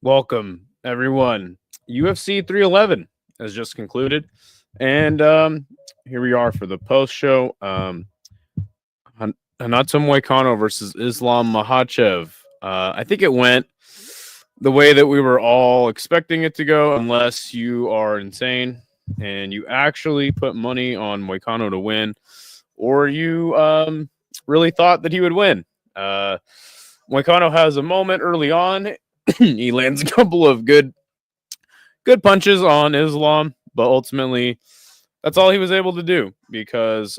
Welcome, everyone. UFC 311 has just concluded, and here we are for the post show. Hanato Moicano versus Islam Makhachev. I think it went the way that we were all expecting it to go, unless you are insane and you actually put money on Moicano to win, or you really thought that he would win. Moicano has a moment early on. He lands a couple of good punches on Islam, but ultimately that's all he was able to do because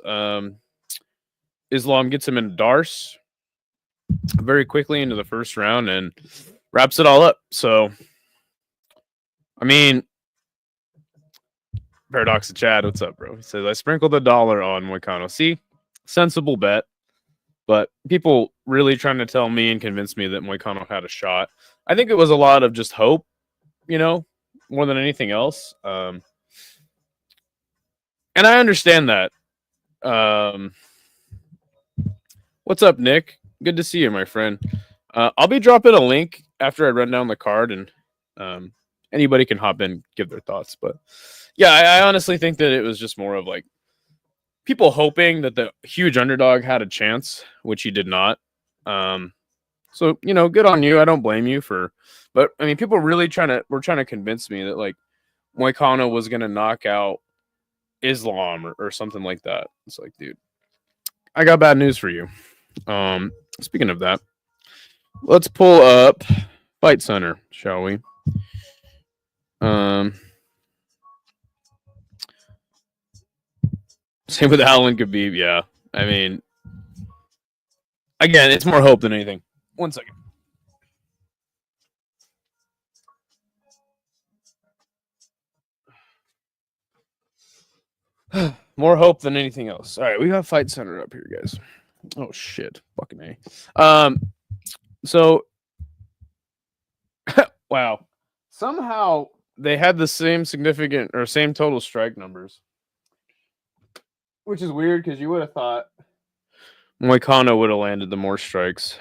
Islam gets him in Darce very quickly into the first round and wraps it all up. So, I mean, Paradox of Chad, what's up, bro? He says, I sprinkled $1 on Moicano. See, sensible bet, but people really trying to tell me and convince me that Moicano had a shot. I think it was a lot of just hope, more than anything else. And I understand that. What's up, Nick? Good to see you, my friend. I'll be dropping a link after I run down the card, and anybody can hop in, give their thoughts. But yeah, I honestly think that it was just more of like people hoping that the huge underdog had a chance, which he did not. So, good on you. I don't blame you but I mean, people really were trying to convince me that like Moicano was going to knock out Islam or something like that. It's like, dude, I got bad news for you. Speaking of that, let's pull up Fight Center, shall we? Same with Alan Khabib. Yeah. I mean, again, it's more hope than anything. 1 second. More hope than anything else. All right, we got Fight Center up here, guys. Oh shit, fucking A. So, wow. Somehow they had the same significant or same total strike numbers, which is weird because you would have thought Moicano would have landed the more strikes.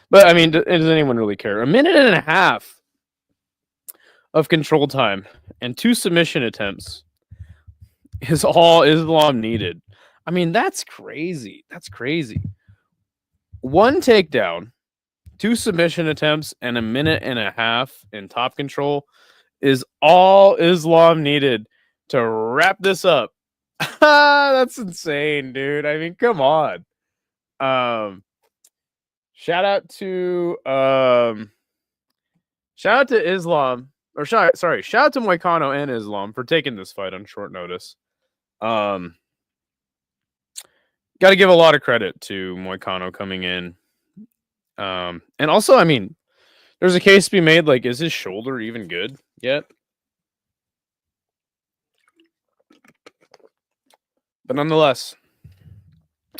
But I mean, does anyone really care? A minute and a half of control time and 2 submission attempts is all Islam needed. I mean, that's crazy. That's crazy. 1 takedown, 2 submission attempts, and a minute and a half in top control is all Islam needed to wrap this up. That's insane, dude. I mean, come on. Shout out to Islam, or shout out to Moicano and Islam for taking this fight on short notice. Got to give a lot of credit to Moicano coming in. And also, I mean, there's a case to be made, like, is his shoulder even good yet? But nonetheless,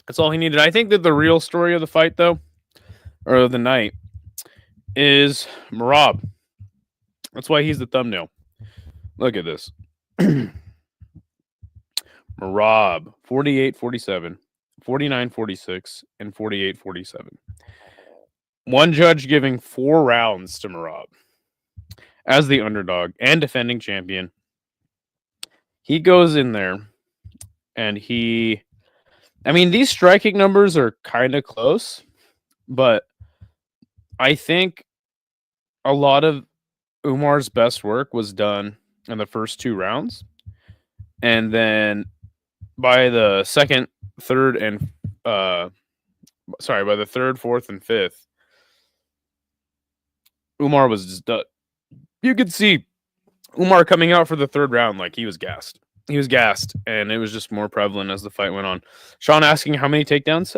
that's all he needed. I think that the real story of the fight, though, or of the night, is Merab. That's why he's the thumbnail. Look at this. Merab, 48-47, 49-46, and 48-47. One judge giving 4 rounds to Merab as the underdog and defending champion. He goes in there and I mean, these striking numbers are kind of close, but I think a lot of Umar's best work was done in the first 2 rounds. And then by the second, third, and by the third, fourth, and fifth, Umar was just done. You could see Umar coming out for the 3rd round like he was gassed. He was gassed, and it was just more prevalent as the fight went on. Sean asking how many takedowns?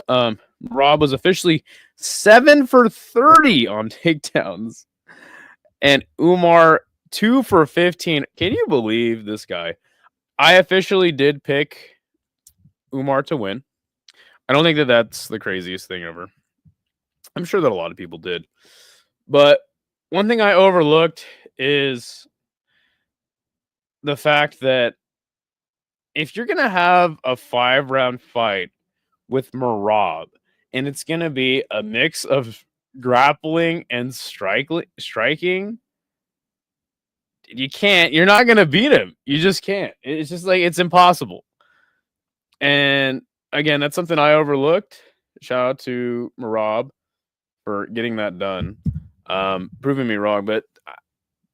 Rob was officially 7 for 30 on takedowns, and Umar 2 for 15. Can you believe this guy? I officially did pick Umar to win. I don't think that that's the craziest thing ever. I'm sure that a lot of people did. But one thing I overlooked is the fact that if you're going to have a 5-round fight with Merab, and it's going to be a mix of grappling and striking, you can't. You're not gonna beat him. You just can't. It's just like it's impossible. And again, that's something I overlooked. Shout out to Merab for getting that done, proving me wrong. But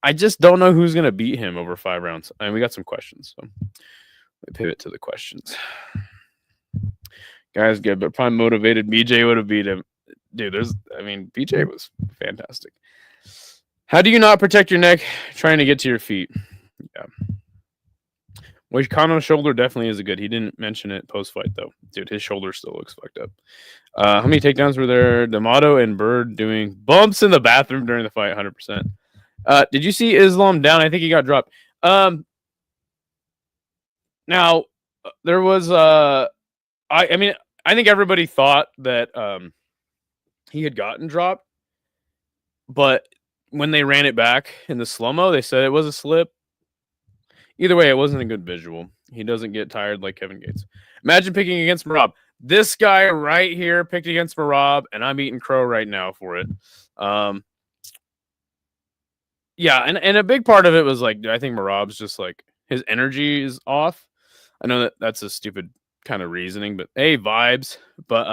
I just don't know who's gonna beat him over 5 rounds. And we got some questions, so let me pivot to the questions. Guy's good, but prime motivated BJ would have beat him. Dude, BJ was fantastic. How do you not protect your neck trying to get to your feet? Yeah. Moicano's shoulder definitely is a good. He didn't mention it post-fight, though. Dude, his shoulder still looks fucked up. How many takedowns were there? D'Amato and Bird doing bumps in the bathroom during the fight, 100%. Did you see Islam down? I think he got dropped. Now, there was... I think everybody thought that he had gotten dropped, but when they ran it back in the slow-mo, they said it was a slip. Either way, it wasn't a good visual. He doesn't get tired like Kevin Gates. Imagine picking against Merab. This guy right here picked against Merab, and I'm eating crow right now for it. Yeah, and a big part of it was like, I think Merab's just like, his energy is off. I know that's a stupid kind of reasoning, but hey, vibes. But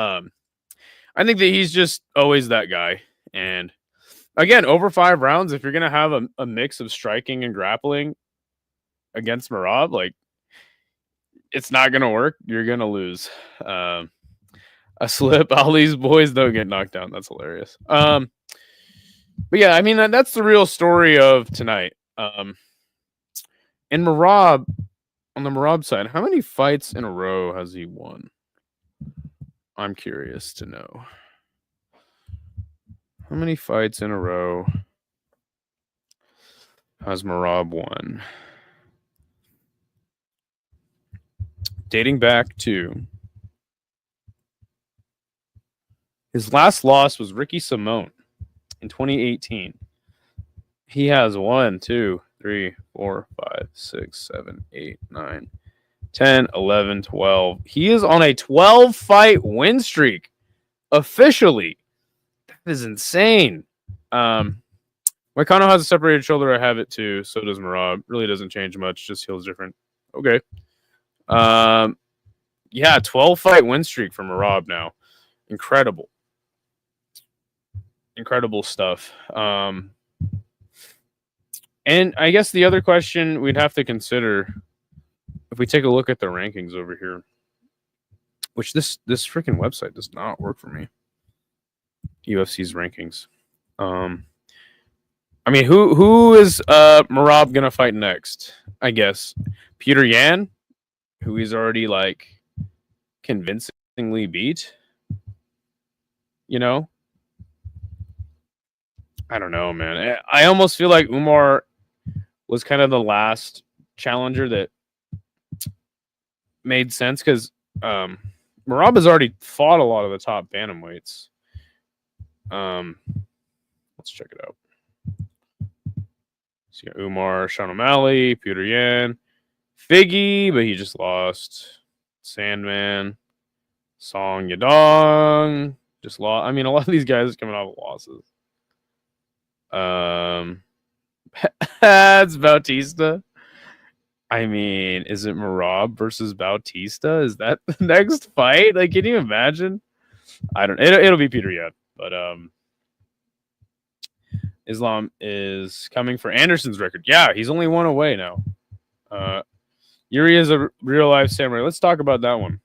I think that he's just always that guy. And again, over 5 rounds, if you're gonna have a mix of striking and grappling against Merab, like, it's not gonna work. You're gonna lose. A slip. All these boys don't get knocked down. That's hilarious. But yeah, I mean, that's the real story of tonight. And Merab, on the Merab side, how many fights in a row has he won? I'm curious to know. How many fights in a row has Merab won? Dating back to his last loss was Ricky Simone in 2018. He has 1, 2, 3, 4, 5, 6, 7, 8, 9, 10, 11, 12. He is on a 12-fight win streak officially. That is insane. Moicano has a separated shoulder. I have it too. So does Merab. Really doesn't change much. Just feels different. Okay. Yeah, 12-fight win streak for Merab now. Incredible stuff. And I guess the other question we'd have to consider, if we take a look at the rankings over here, which this freaking website does not work for me. UFC's rankings. I mean, who is Merab gonna fight next? I guess Peter Yan, who he's already like convincingly beat. You know, I don't know, man. I almost feel like Umar was kind of the last challenger that made sense, because Merab has already fought a lot of the top bantamweights. Let's check it out. So you got Umar, Sean O'Malley, Peter Yan, Figgy, but he just lost. Sandman, Song Yadong, just lost. I mean, a lot of these guys are coming off losses. That's Bautista. I mean, is it Merab versus Bautista? Is that the next fight? Like, can you imagine? I don't. It'll be Peter Yan, but Islam is coming for Anderson's record. Yeah, he's only 1 away now. JIRI is a real life samurai. Let's talk about that one.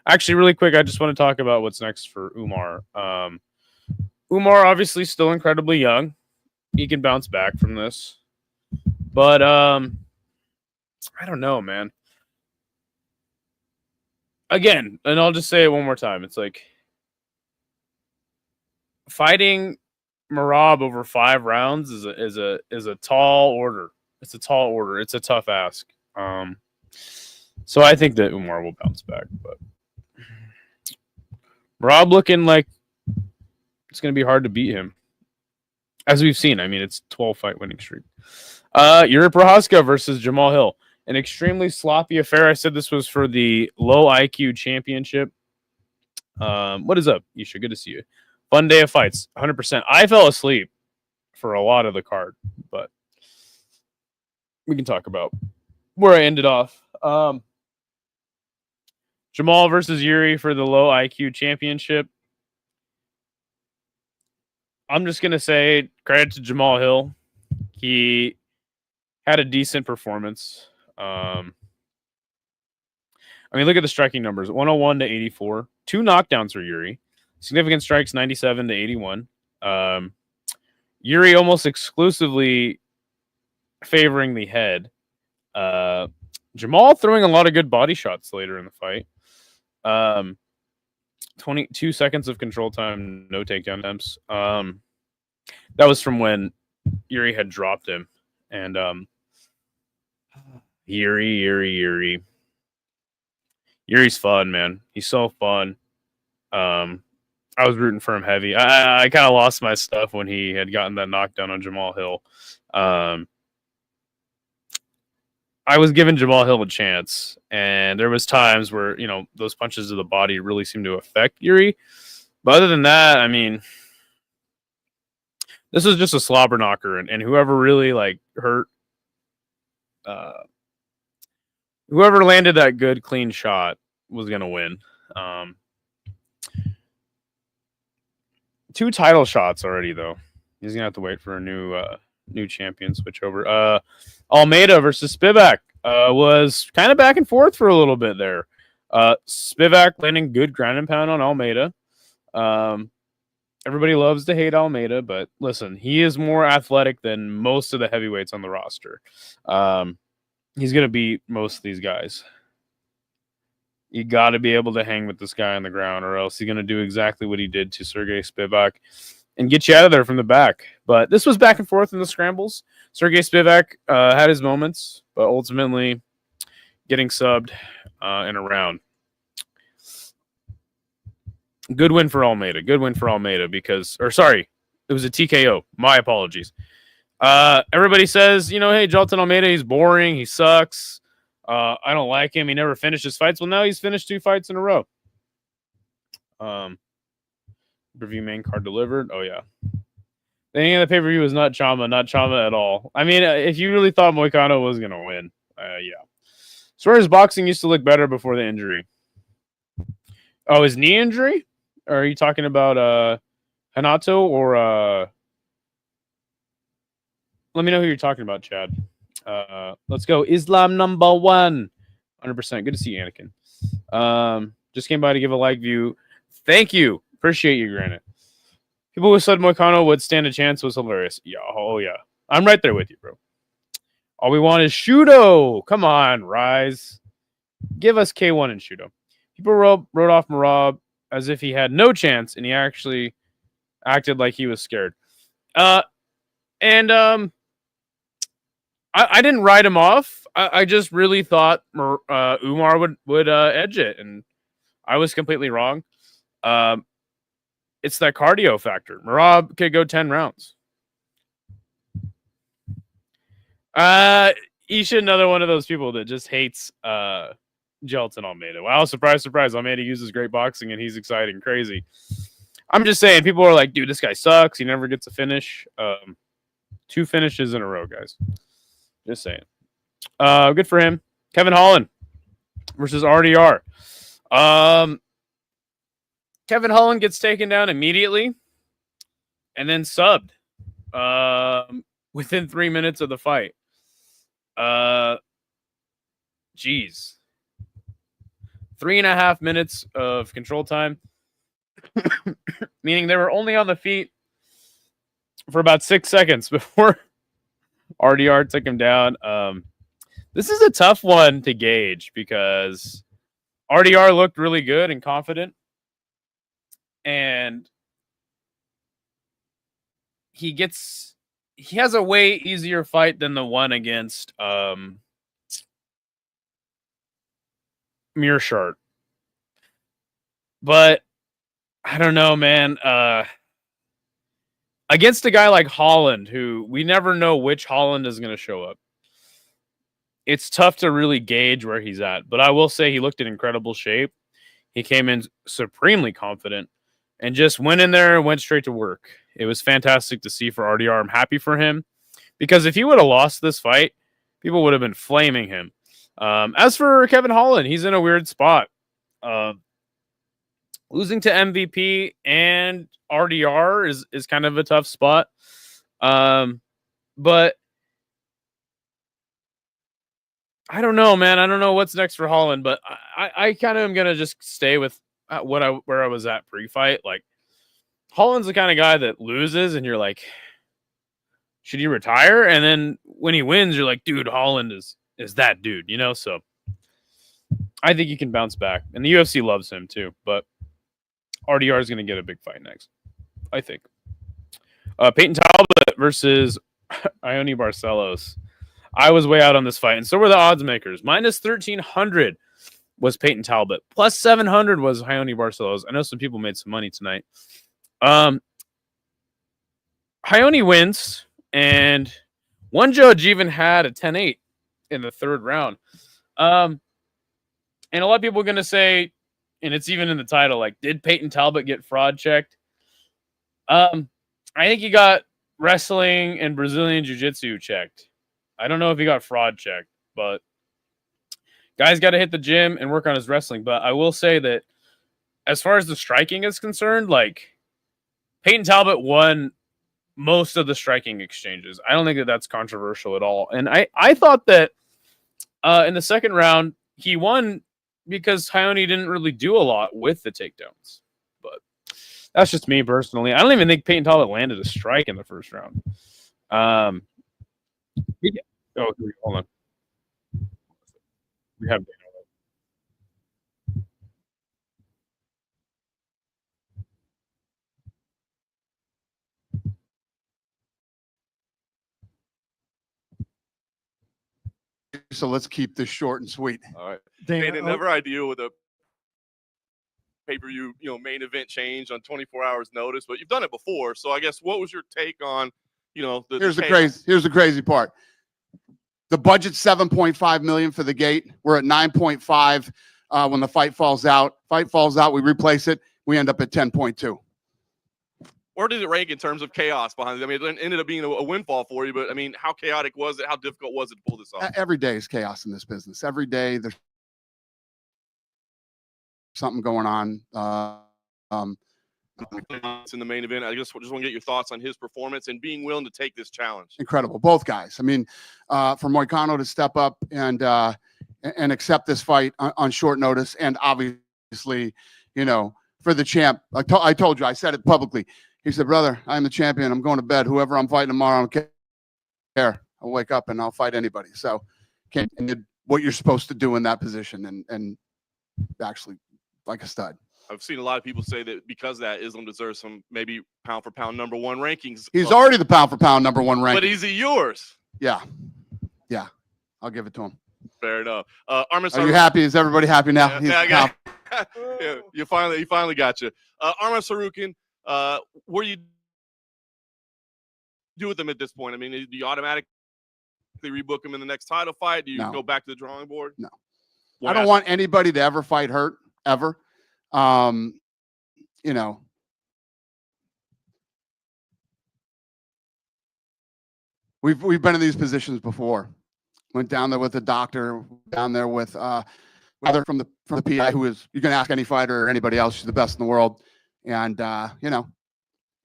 Actually, really quick, I just want to talk about what's next for Umar. Umar obviously still incredibly young. He can bounce back from this. But I don't know, man. Again, and I'll just say it one more time. It's like fighting Merab over 5 rounds is a tall order. It's a tall order. It's a tough ask. So I think that Umar will bounce back, but Merab looking like it's going to be hard to beat him, as we've seen. I mean, it's 12-fight winning streak. Yuri Prochazka versus Jamal Hill, an extremely sloppy affair. I said this was for the low IQ championship. What is up, Isha? Good to see you. Fun day of fights, 100%. I fell asleep for a lot of the card, but we can talk about where I ended off. Jamal versus JIRI for the low IQ championship. I'm just going to say credit to Jamal Hill. He had a decent performance. I mean, look at the striking numbers, 101 to 84. 2 knockdowns for JIRI. Significant strikes, 97 to 81. JIRI almost exclusively favoring the head. Jamal throwing a lot of good body shots later in the fight. 22 seconds of control time, no takedown attempts. That was from when JIRI had dropped him. And JIRI. JIRI's fun, man. He's so fun. I was rooting for him heavy. I kind of lost my stuff when he had gotten that knockdown on Jamal Hill. I was giving Jamal Hill a chance, and there was times where, you know, those punches to the body really seemed to affect JIRI. But other than that, I mean, this was just a slobber knocker, and whoever really like hurt, whoever landed that good clean shot was gonna win. 2 title shots already, though. He's gonna have to wait for a new champion switch over. Almeida versus Spivac was kind of back and forth for a little bit there. Spivac landing good ground and pound on Almeida. Everybody loves to hate Almeida, but listen, he is more athletic than most of the heavyweights on the roster. He's going to beat most of these guys. You got to be able to hang with this guy on the ground, or else he's going to do exactly what he did to Sergey Spivac and get you out of there from the back. But this was back and forth in the scrambles. Sergey Spivac had his moments, but ultimately getting subbed in a round. Good win for Almeida. Good win for Almeida because, or sorry, it was a TKO. My apologies. Everybody says, you know, hey, Jailton Almeida, he's boring. He sucks. I don't like him. He never finishes fights. Well, now he's finished 2 fights in a row. Review main card delivered. Oh, yeah. The ending of the pay-per-view was not Chama at all. I mean, if you really thought Moicano was going to win, yeah. Suarez boxing used to look better before the injury. Oh, his knee injury? Or are you talking about Hanato or let me know who you're talking about, Chad. Let's go. Islam number 1. 100%. Good to see you, Anakin. Just came by to give a like view. Thank you. Appreciate you, Granite. People who said Moicano would stand a chance was hilarious. Yeah, oh yeah. I'm right there with you, bro. All we want is Shudo. Come on, Rise. Give us K1 and Shudo. People wrote off Merab as if he had no chance, and he actually acted like he was scared. I didn't write him off. I just really thought Umar would edge it, and I was completely wrong. It's that cardio factor. Merab could go 10 rounds. He's another one of those people that just hates Jailton Almeida. Wow, surprise, surprise. Almeida uses great boxing, and he's exciting, crazy. I'm just saying, people are like, dude, this guy sucks. He never gets a finish. 2 finishes in a row, guys. Just saying. Good for him. Kevin Holland versus RDR. Kevin Holland gets taken down immediately and then subbed within 3 minutes of the fight. Jeez. 3.5 minutes of control time, meaning they were only on the feet for about 6 seconds before RDR took him down. This is a tough one to gauge because RDR looked really good and confident, and he has a way easier fight than the one against Mearshart. But I don't know, man. Against a guy like Holland, who we never know which Holland is going to show up, it's tough to really gauge where he's at. But I will say he looked in incredible shape. He came in supremely confident. and just went in there and went straight to work. It was fantastic to see for RDR. I'm happy for him because if he would have lost this fight, people would have been flaming him. As for Kevin Holland, he's in a weird spot. Losing to MVP and RDR is kind of a tough spot. But I don't know, man. I don't know what's next for Holland, but I kind of am gonna just stay with where I was at pre-fight. Like Holland's the kind of guy that loses, and you're like, should he retire? And then when he wins, you're like, dude, Holland is that dude, you know? So I think he can bounce back, and the UFC loves him too. But RDR is gonna get a big fight next, I think. Peyton Talbot versus Ione Barcelos. I was way out on this fight, and so were the odds makers. Minus 1,300 was Peyton Talbot. Plus 700 was Ione Barcelos. I know some people made some money tonight. Ione wins, and one judge even had a 10-8 in the third round. And a lot of people are going to say, and it's even in the title, like, did Peyton Talbot get fraud checked? I think he got wrestling and Brazilian jiu-jitsu checked. I don't know if he got fraud checked, but guy's got to hit the gym and work on his wrestling. But I will say that as far as the striking is concerned, like Peyton Talbot won most of the striking exchanges. I don't think that that's controversial at all. And I thought that in the second round, he won because Ione didn't really do a lot with the takedowns. But that's just me personally. I don't even think Peyton Talbot landed a strike in the first round. Oh, hold on. We have so let's keep this short and sweet. All right. Dana, Dana, never ideal with a pay-per-view, main event change on 24 hours notice, but you've done it before. So I guess what was your take on, Here's the crazy part. The budget's $7.5 million for the gate. We're at 9.5 when the fight falls out. Fight falls out, we replace it. We end up at 10.2. Where did it rank in terms of chaos behind it? I mean, it ended up being a windfall for you, but I mean, how chaotic was it? How difficult was it to pull this off? Every day is chaos in this business. Every day there's something going on. In the main event, I just want to get your thoughts on his performance and being willing to take this challenge. Incredible, both guys. I mean, for Moicano to step up and accept this fight on short notice, and obviously, for the champ. I told you, I said it publicly. He said, "Brother, I'm the champion. I'm going to bed. Whoever I'm fighting tomorrow, I don't care. I'll wake up and I'll fight anybody." So, did what you're supposed to do in that position, and actually, like a stud. I've seen a lot of people say that because of that, Islam deserves some maybe pound for pound number one rankings. He's already the pound for pound number one ranking. But is he yours? Yeah. I'll give it to him. Fair enough. Are you happy? Is everybody happy now? Yeah, you finally got you. Arman Sarukin, what do you do with him at this point? I mean, do you automatically rebook him in the next title fight? Do you go back to the drawing board? No. I don't want anybody to ever fight hurt, ever. We've been in these positions before. Went down there with a doctor, down there with other from the PI who is, you can ask any fighter or anybody else, she's the best in the world. And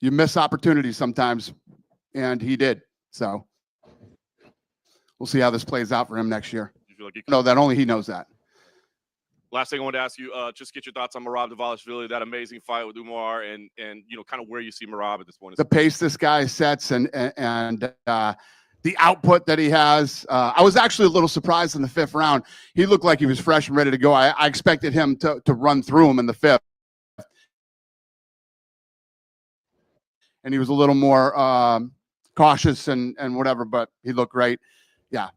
you miss opportunities sometimes, and he did. So we'll see how this plays out for him next year. You feel like no, that only he knows that. Last thing I wanted to ask you, just get your thoughts on Merab Dvalishvili, that amazing fight with Umar, and kind of where you see Merab at this point. The pace this guy sets and the output that he has. I was actually a little surprised in the fifth round. He looked like he was fresh and ready to go. I expected him to run through him in the fifth. And he was a little more cautious and whatever, but he looked great. Yeah.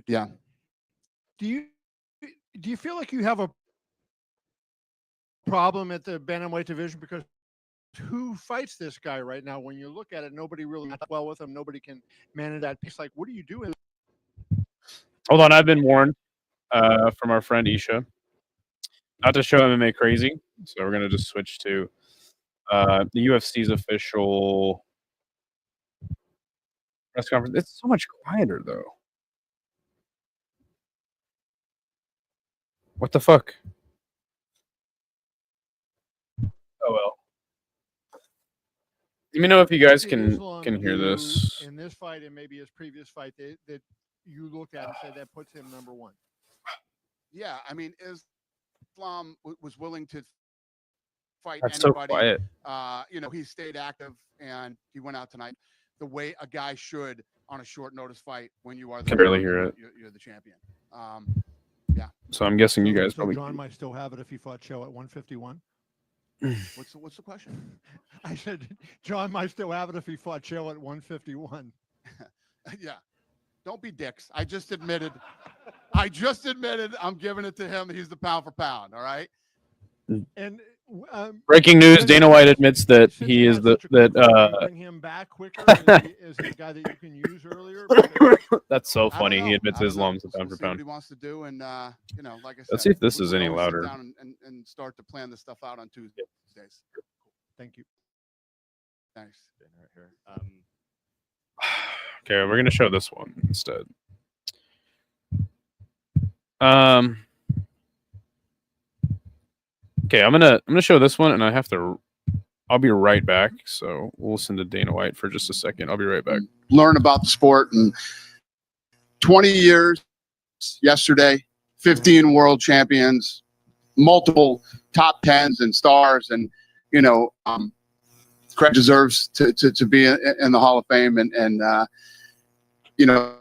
Yeah. Do you feel like you have a problem at the bantamweight division? Because who fights this guy right now? When you look at it, nobody really does well with him. Nobody can manage that pace. Like, what are you doing? Hold on, I've been warned from our friend Isha not to show MMA crazy. So we're gonna just switch to the UFC's official press conference. It's so much quieter though. What the fuck? Oh well. Let me know if you guys can hear do this. in this fight and maybe his previous fight that you looked at and said that puts him number one. Yeah, I mean, Islam was willing to fight That's anybody. so quiet. You know, he stayed active and he went out tonight the way a guy should on a short notice fight when you are the Can barely hear it. You're the champion. So I'm guessing you guys So probably. John might still have it if he fought Cho at 151. What's the question? I said John might still have it if he fought Cho at 151. Yeah. Don't be dicks. I just admitted I'm giving it to him. He's the pound for pound. All right. And Breaking news: Dana White admits that since he you is had the such a quick fight, bring him back quicker. Is he a guy that you can use earlier? Because That's so I don't funny. He know. admits I don't Islam's know. the pound We'll for see what pound. he wants to do, and you know, like I said, Let's see if this we is can any always sit louder. down and start to plan this stuff out on Tuesdays. thank you. Thanks. Right here. Okay, we're gonna show this one instead. Okay, I'm gonna show this one, and I'll be right back. So we'll listen to Dana White for just a second. I'll be right back. Learn about the sport, and 20 years yesterday, 15 world champions, multiple top 10s and stars, and you know, Craig deserves to be in the Hall of Fame, and you know,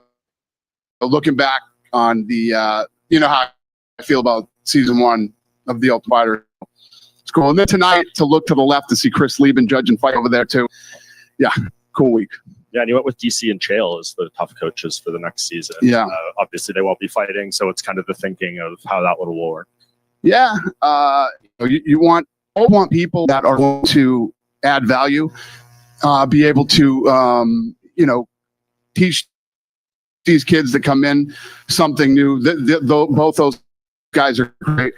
looking back on the you know how I feel about season 1 of The Ultimate Fighter. It's cool. And then tonight to look to the left to see Chris Lieben judge and fight over there too. Yeah, cool week. Yeah, and you went with DC and Chael as the tough coaches for the next season. Yeah. Obviously, they won't be fighting, so it's kind of the thinking of how that will work. Yeah, you want people that are going to add value, be able to you know, teach these kids that come in something new. Both those guys are great.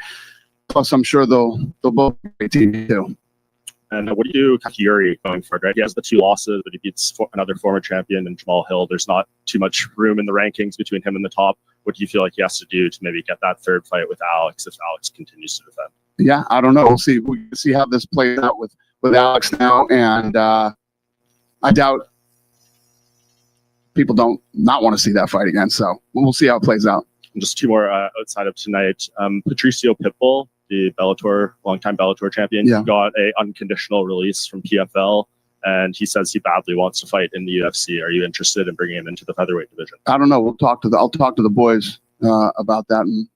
Plus, I'm sure they'll both be a great team too. And what do you do with JIRI going forward, right? He has the 2 losses, but he beats another former champion and Jamal Hill. There's not too much room in the rankings between him and the top. What do you feel like he has to do to maybe get that third fight with Alex if Alex continues to defend? Yeah, I don't know. We'll see. We'll see how this plays out with Alex now, and I doubt people don't not want to see that fight again. So we'll see how it plays out. And just 2 more outside of tonight. Patricio Pitbull, the longtime Bellator champion, Yeah. got a unconditional release from PFL, and he says he badly wants to fight in the UFC. Are you interested in bringing him into the featherweight division? I don't know. I'll talk to the boys about that, and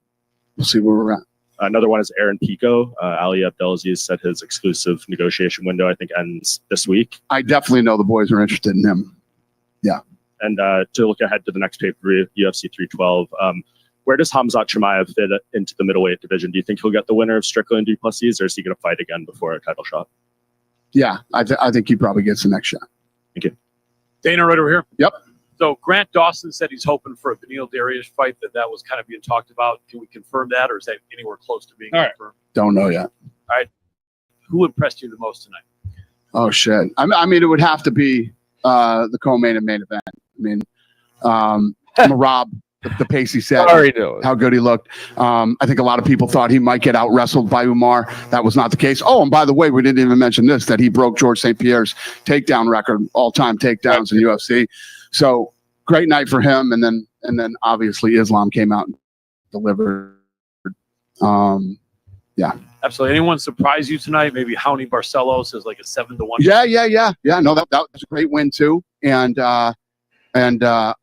we'll see where we're at. Another one is Aaron Pico. Ali Abdelaziz said his exclusive negotiation window, I think, ends this week. I definitely know the boys are interested in him. And to look ahead to the next pay-per-view, UFC 312, where does Hamzat Chimaev fit into the middleweight division? Do you think he'll get the winner of Strickland and Duplessis, or is he going to fight again before a title shot? Yeah, I think he probably gets the next shot. Thank you. Dana, right over here. Yep. So Grant Dawson said he's hoping for a Beneil Darius fight, that was kind of being talked about. Can we confirm that, or is that anywhere close to being All right. confirmed? Don't know yet. Who impressed you the most tonight? Oh shit! I mean, it would have to be the co-main and main event. I mean, Merab, the pace he set, Sorry, Dylan. how good he looked. I think a lot of people thought he might get out wrestled by Umar. That was not the case. Oh, and by the way, we didn't even mention this, that he broke George St. Pierre's takedown record, all-time takedowns in UFC. So great night for him. And then obviously Islam came out and delivered. Absolutely. Anyone surprise you tonight? Maybe Howney Barcelos is like a 7-1. Yeah. No, that was a great win too. And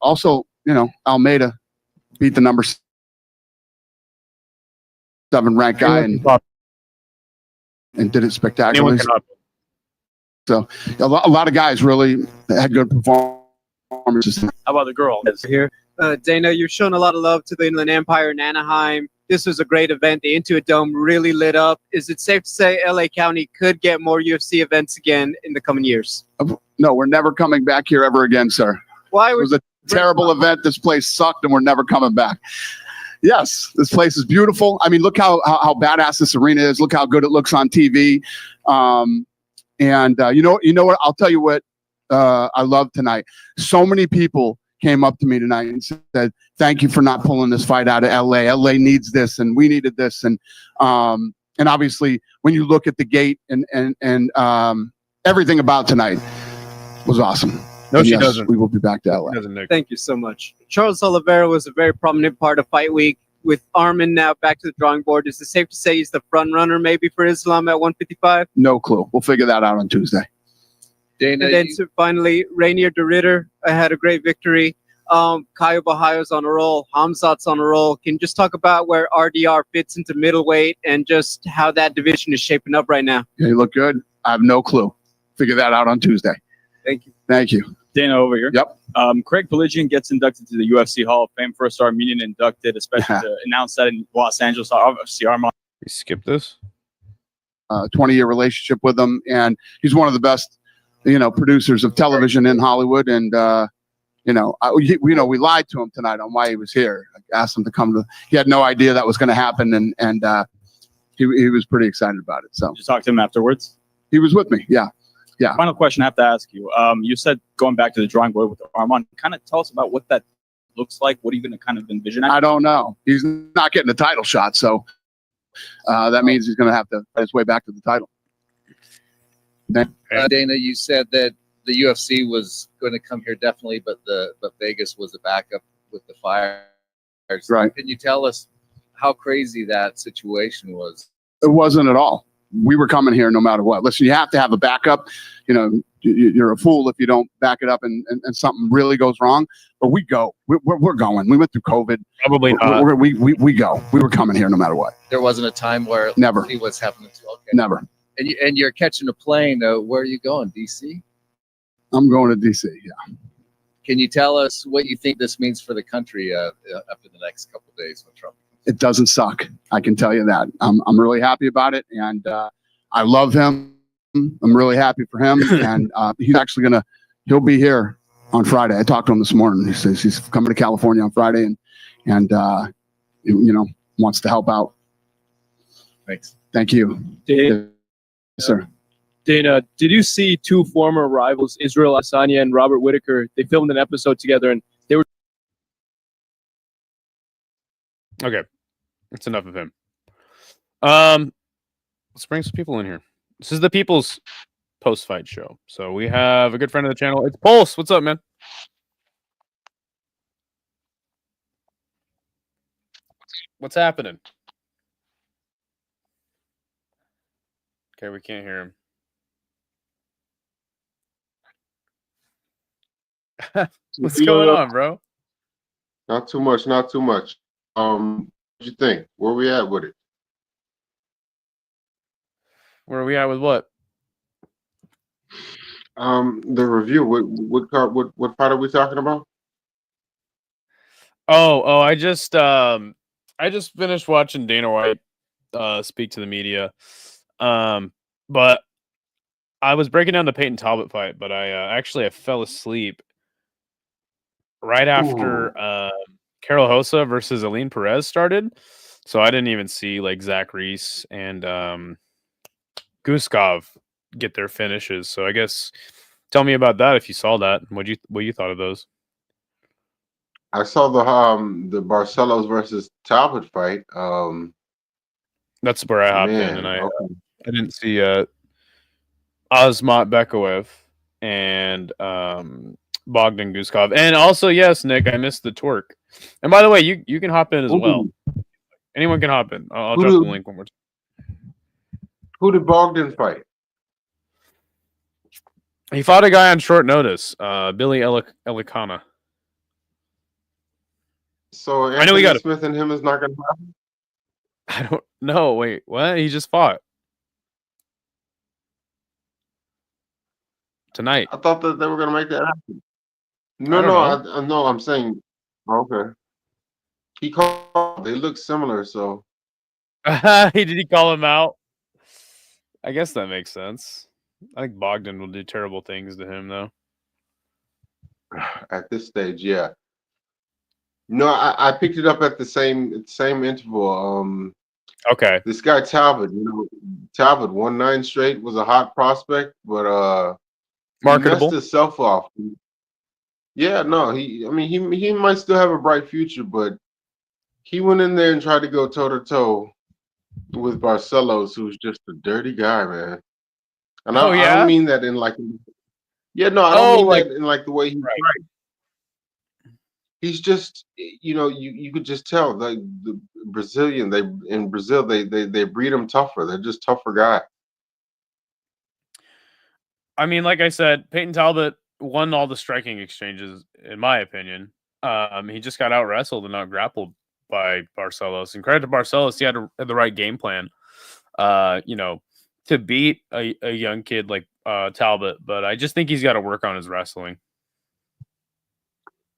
also, you know, Almeida beat the number 7 ranked guy and did it spectacularly. So a lot of guys really had good performances. How about the girl? Here. Dana, you've shown a lot of love to the Inland Empire in Anaheim. This was a great event. The Intuit Dome really lit up. Is it safe to say LA County could get more UFC events again in the coming years? No, we're never coming back here ever again, sir. Why It would was a terrible event. This place sucked, and we're never coming back. Yes, this place is beautiful. I mean, look how badass this arena is. Look how good it looks on TV. And you know what? I'll tell you what I love tonight. So many people came up to me tonight and said, "Thank you for not pulling this fight out of LA. LA needs this, and we needed this." And obviously, when you look at the gate and everything about tonight was awesome. No, And she yes, doesn't. We will be back to LA. Doesn't Nick? Thank you so much. Charles Oliveira was a very prominent part of Fight Week. With Armin now back to the drawing board, is it safe to say he's the front runner maybe for Islam at 155? No clue. We'll figure that out on Tuesday. Dana, And then so finally, Rainier de Ritter had a great victory. Caio Bahayo's on a roll. Hamzat's on a roll. Can you just talk about where RDR fits into middleweight and just how that division is shaping up right now? Yeah, you look good. I have no clue. Figure that out on Tuesday. Thank you. Thank you. Dana over here. Yep. Craig Pelagian gets inducted to the UFC Hall of Fame. First Armenian inducted, especially to announce that in Los Angeles. Obviously, Armand. You skip this. 20-year relationship with him, and he's one of the best, producers of television in Hollywood. And we lied to him tonight on why he was here. I asked him to come to. He had no idea that was going to happen, and he was pretty excited about it. So Did you talk to him afterwards? he was with me. Yeah. Final question I have to ask you. You said going back to the drawing board with Armand. Kind of tell us about what that looks like. What are you going to kind of envision? I don't know. He's not getting a title shot, so that means he's going to have to fight his way back to the title. Dana, you said that the UFC was going to come here definitely, but Vegas was a backup with the fires. Right. Can you tell us how crazy that situation was? It wasn't at all. We were coming here no matter what. Listen, you have to have a backup. You're a fool if you don't back it up and something really goes wrong. But we go. We're going. We went through COVID. Probably not. We go. We were coming here no matter what. There wasn't a time where Never. he was happening to. Okay. Never. And you're catching a plane. Where are you going? DC? I'm going to DC. Yeah. Can you tell us what you think this means for the country after the next couple of days with Trump? It doesn't suck. I can tell you that. I'm really happy about it, and I love him. I'm really happy for him, and he's actually he'll be here on Friday. I talked to him this morning. He says he's coming to California on Friday, and wants to help out. Thanks. Thank you. Dana, Yes, sir. Dana, did you see two former rivals, Israel Adesanya and Robert Whittaker? They filmed an episode together, and they were. Okay, that's enough of him. Let's bring some people in here. This is the People's post-fight show. So we have a good friend of the channel. It's Pulse. What's up, man? What's happening? Okay, we can't hear him. What's going on, bro? Not too much, not too much. What you think? Where we at with it? Where are we at with what? The review. What part are we talking about? Oh, I just finished watching Dana White speak to the media. But I was breaking down the Peyton Talbot fight, but I fell asleep right after Carol Hossa versus Aline Perez started. So I didn't even see like Zach Reese and Guskov get their finishes. So I guess tell me about that if you saw that. What you thought of those? I saw the Barcelos versus Talbot fight. That's where I hopped in, and I didn't see Osmat Bekaev and Bogdan Guskov. And also, yes, Nick, I missed the twerk. And by the way, you can hop in as well. Anyone can hop in. I'll drop the link one more time. Who did Bogdan fight? He fought a guy on short notice, Billy Elikana. So I know we got Smith and him is not going to happen? I don't know. Wait, what? He just fought tonight. I thought that they were going to make that happen. No, I'm saying, okay. He called. They look similar, so. Did he call him out? I guess that makes sense. I think Bogdan will do terrible things to him, though. At this stage, yeah. No, I picked it up at the same interval. Okay. This guy Talbot, Talbot won 9 straight, was a hot prospect, but he messed Marketable. himself off. Yeah, no, he might still have a bright future, but he went in there and tried to go toe to toe with Barcelos, who's just a dirty guy, man. And Oh, I yeah? don't mean that in like, yeah, no, I Oh, don't mean like- that in like the way he's Right. He's just, you could just tell the Brazilian, in Brazil they breed them tougher. They're just tougher guys. I mean, like I said, Peyton Talbot won all the striking exchanges, in my opinion. He just got out wrestled and not grappled by Barcelos. And credit to Barcelos, he had the right game plan, to beat a young kid like Talbot. But I just think he's got to work on his wrestling.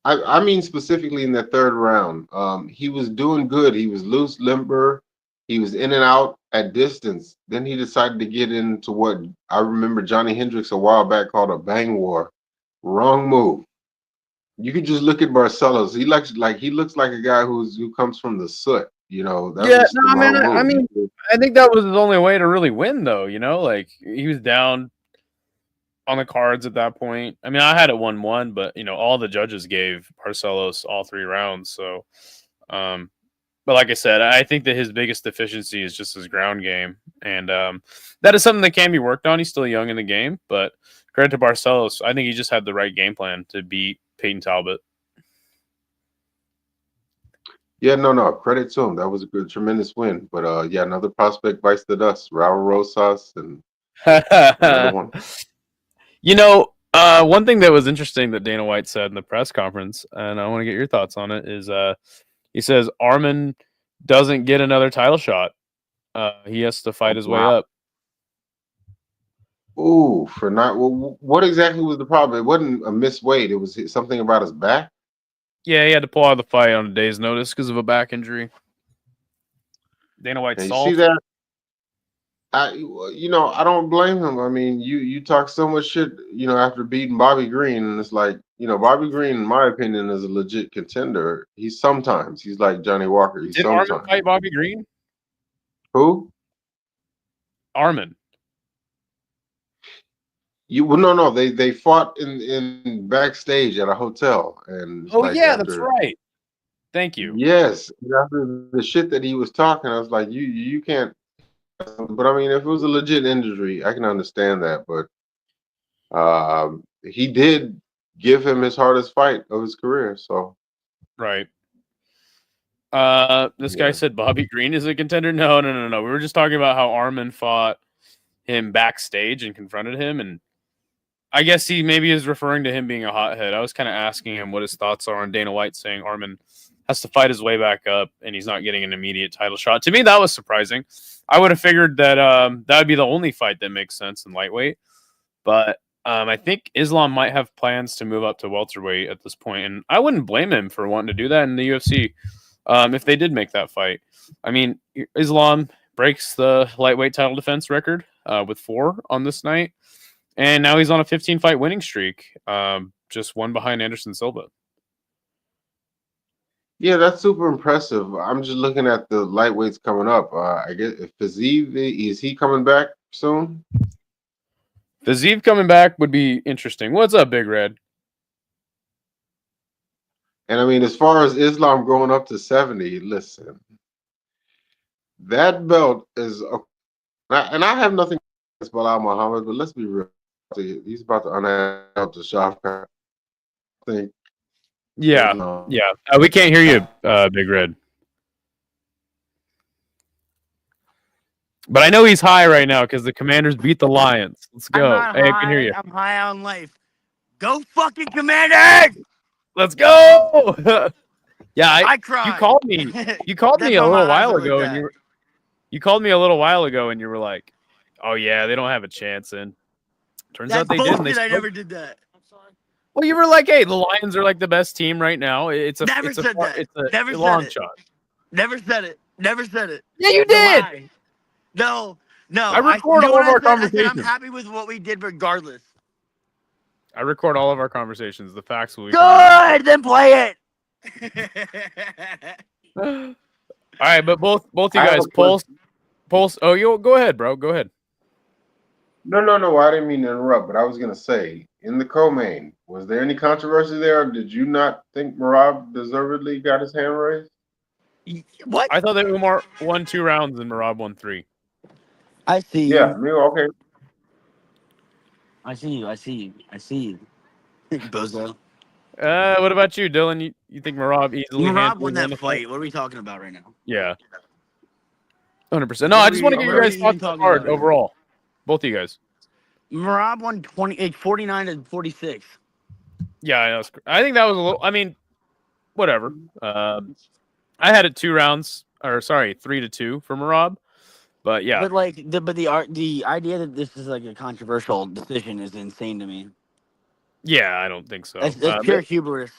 I mean specifically in that third round. He was doing good. He was loose, limber. He was in and out at distance. Then he decided to get into what I remember Johnny Hendricks a while back called a bang war. Wrong move. You could just look at Barcelos. He looks like a guy who comes from the soot. That Yeah, was the no, man. wrong move. I think that was his only way to really win, though. Like he was down on the cards at that point. I mean, I had it 1-1, but all the judges gave Barcelos all 3 rounds. So, but like I said, I think that his biggest deficiency is just his ground game, and that is something that can be worked on. He's still young in the game, but credit to Barcelos, I think he just had the right game plan to beat Peyton Talbot. Yeah, no, credit to him. That was a good, tremendous win. But yeah, another prospect bites the dust. Raul Rosas and another one. One thing that was interesting that Dana White said in the press conference, and I want to get your thoughts on it, is he says Arman doesn't get another title shot. He has to fight his way up. Ooh, for not. Well, what exactly was the problem? It wasn't a missed weight. It was something about his back. Yeah, he had to pull out of the fight on a day's notice because of a back injury. Dana White And you solved. see that? I don't blame him. I mean, you talk so much shit, after beating Bobby Green, and it's like, Bobby Green, in my opinion, is a legit contender. He's like Johnny Walker. He's Did sometimes. Arman fight Bobby Green? Who? Arman. No. They fought in backstage at a hotel, and That's right. Thank you. Yes, after the shit that he was talking, I was like, you can't. But I mean, if it was a legit injury, I can understand that. But he did give him his hardest fight of his career. So right. This guy said Bobby Green is a contender. No. We were just talking about how Arman fought him backstage and confronted him, and I guess he maybe is referring to him being a hothead. I was kind of asking him what his thoughts are on Dana White saying Arman has to fight his way back up and he's not getting an immediate title shot. To me, that was surprising. I would have figured that that would be the only fight that makes sense in lightweight. But I think Islam might have plans to move up to welterweight at this point, and I wouldn't blame him for wanting to do that in the UFC if they did make that fight. I mean, Islam breaks the lightweight title defense record with 4 on this night, and now he's on a 15-fight winning streak, just one behind Anderson Silva. yeah, that's super impressive. I'm just looking at the lightweights coming up. I guess if Fiziev, is he coming back soon? Fiziev coming back would be interesting. What's up, Big Red? And I mean, as far as Islam going up to 70, listen, that belt is, and I have nothing against Bilal Muhammad, but let's be real. He's about to unhelp the Shafkat. I think. Yeah. We can't hear you, Big Red. But I know he's high right now because the Commanders beat the Lions. Let's go. Hey, I can hear you. I'm high on life. Go fucking Commanders! Let's go. Yeah, I cried. You called me. You called me a little while ago, and you called me a little while ago, and you were like, "Oh yeah, they don't have a chance." And turns out they did. I never did that. Well, you were like, "Hey, the Lions are like the best team right now." It's a Never said that. It's a Never long said it. shot. Never said it. Never said it. Yeah, you It's a did. lie. No. I record all of our conversations. I'm happy with what we did regardless. I record all of our conversations. The facts will be Good. Then play it. All right, but both you guys, Pulse. Oh, you go ahead, bro. Go ahead. No. I didn't mean to interrupt, but I was gonna say in the co-main, was there any controversy there? Or did you not think Merab deservedly got his hand raised? What? I thought that Umar won 2 rounds and Merab won 3. I see you. Yeah, me okay. I see you. Bozo. What about you, Dylan? You think Merab easily Merab handily won won that the fight. What are we talking about right now? Yeah, 100%. No, I just want to get your guys' thoughts on the card overall. Both of you guys. Merab won 49 to 46. Yeah, I know. I think that was a little. I mean, whatever. I had it 2 rounds, or sorry, 3-2 for Merab. But yeah, But like the idea that this is like a controversial decision is insane to me. yeah, I don't think so. That's pure hubris.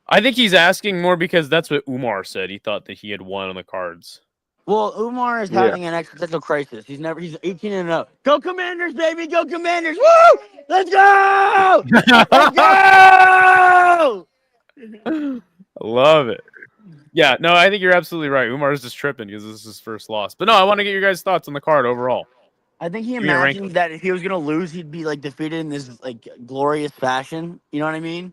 I think he's asking more because that's what Umar said. He thought that he had won on the cards. Well, Umar is having an existential crisis. He's 18-0. Go Commanders, baby! Go Commanders! Woo! Let's go! Let's go! I love it. Yeah, no, I think you're absolutely right. Umar's just tripping because this is his first loss. But no, I want to get your guys' thoughts on the card overall. I think he Give me a ranking. imagined that if he was gonna lose, he'd be like defeated in this like glorious fashion. You know what I mean?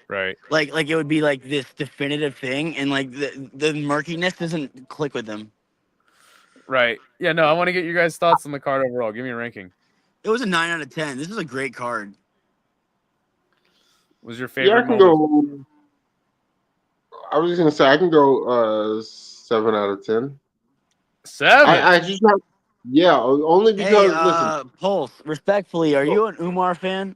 Right. Like it would be like this definitive thing, and like the murkiness doesn't click with him. Right. Yeah, no, I want to get your guys' thoughts on the card overall. Give me a ranking. It was a 9 out of 10. This is a great card. Was your favorite? Yeah, I can go. I was just gonna say I can go 7 out of 10. 7. I just have, yeah, only because listen. Pulse, respectfully, are you an Umar fan?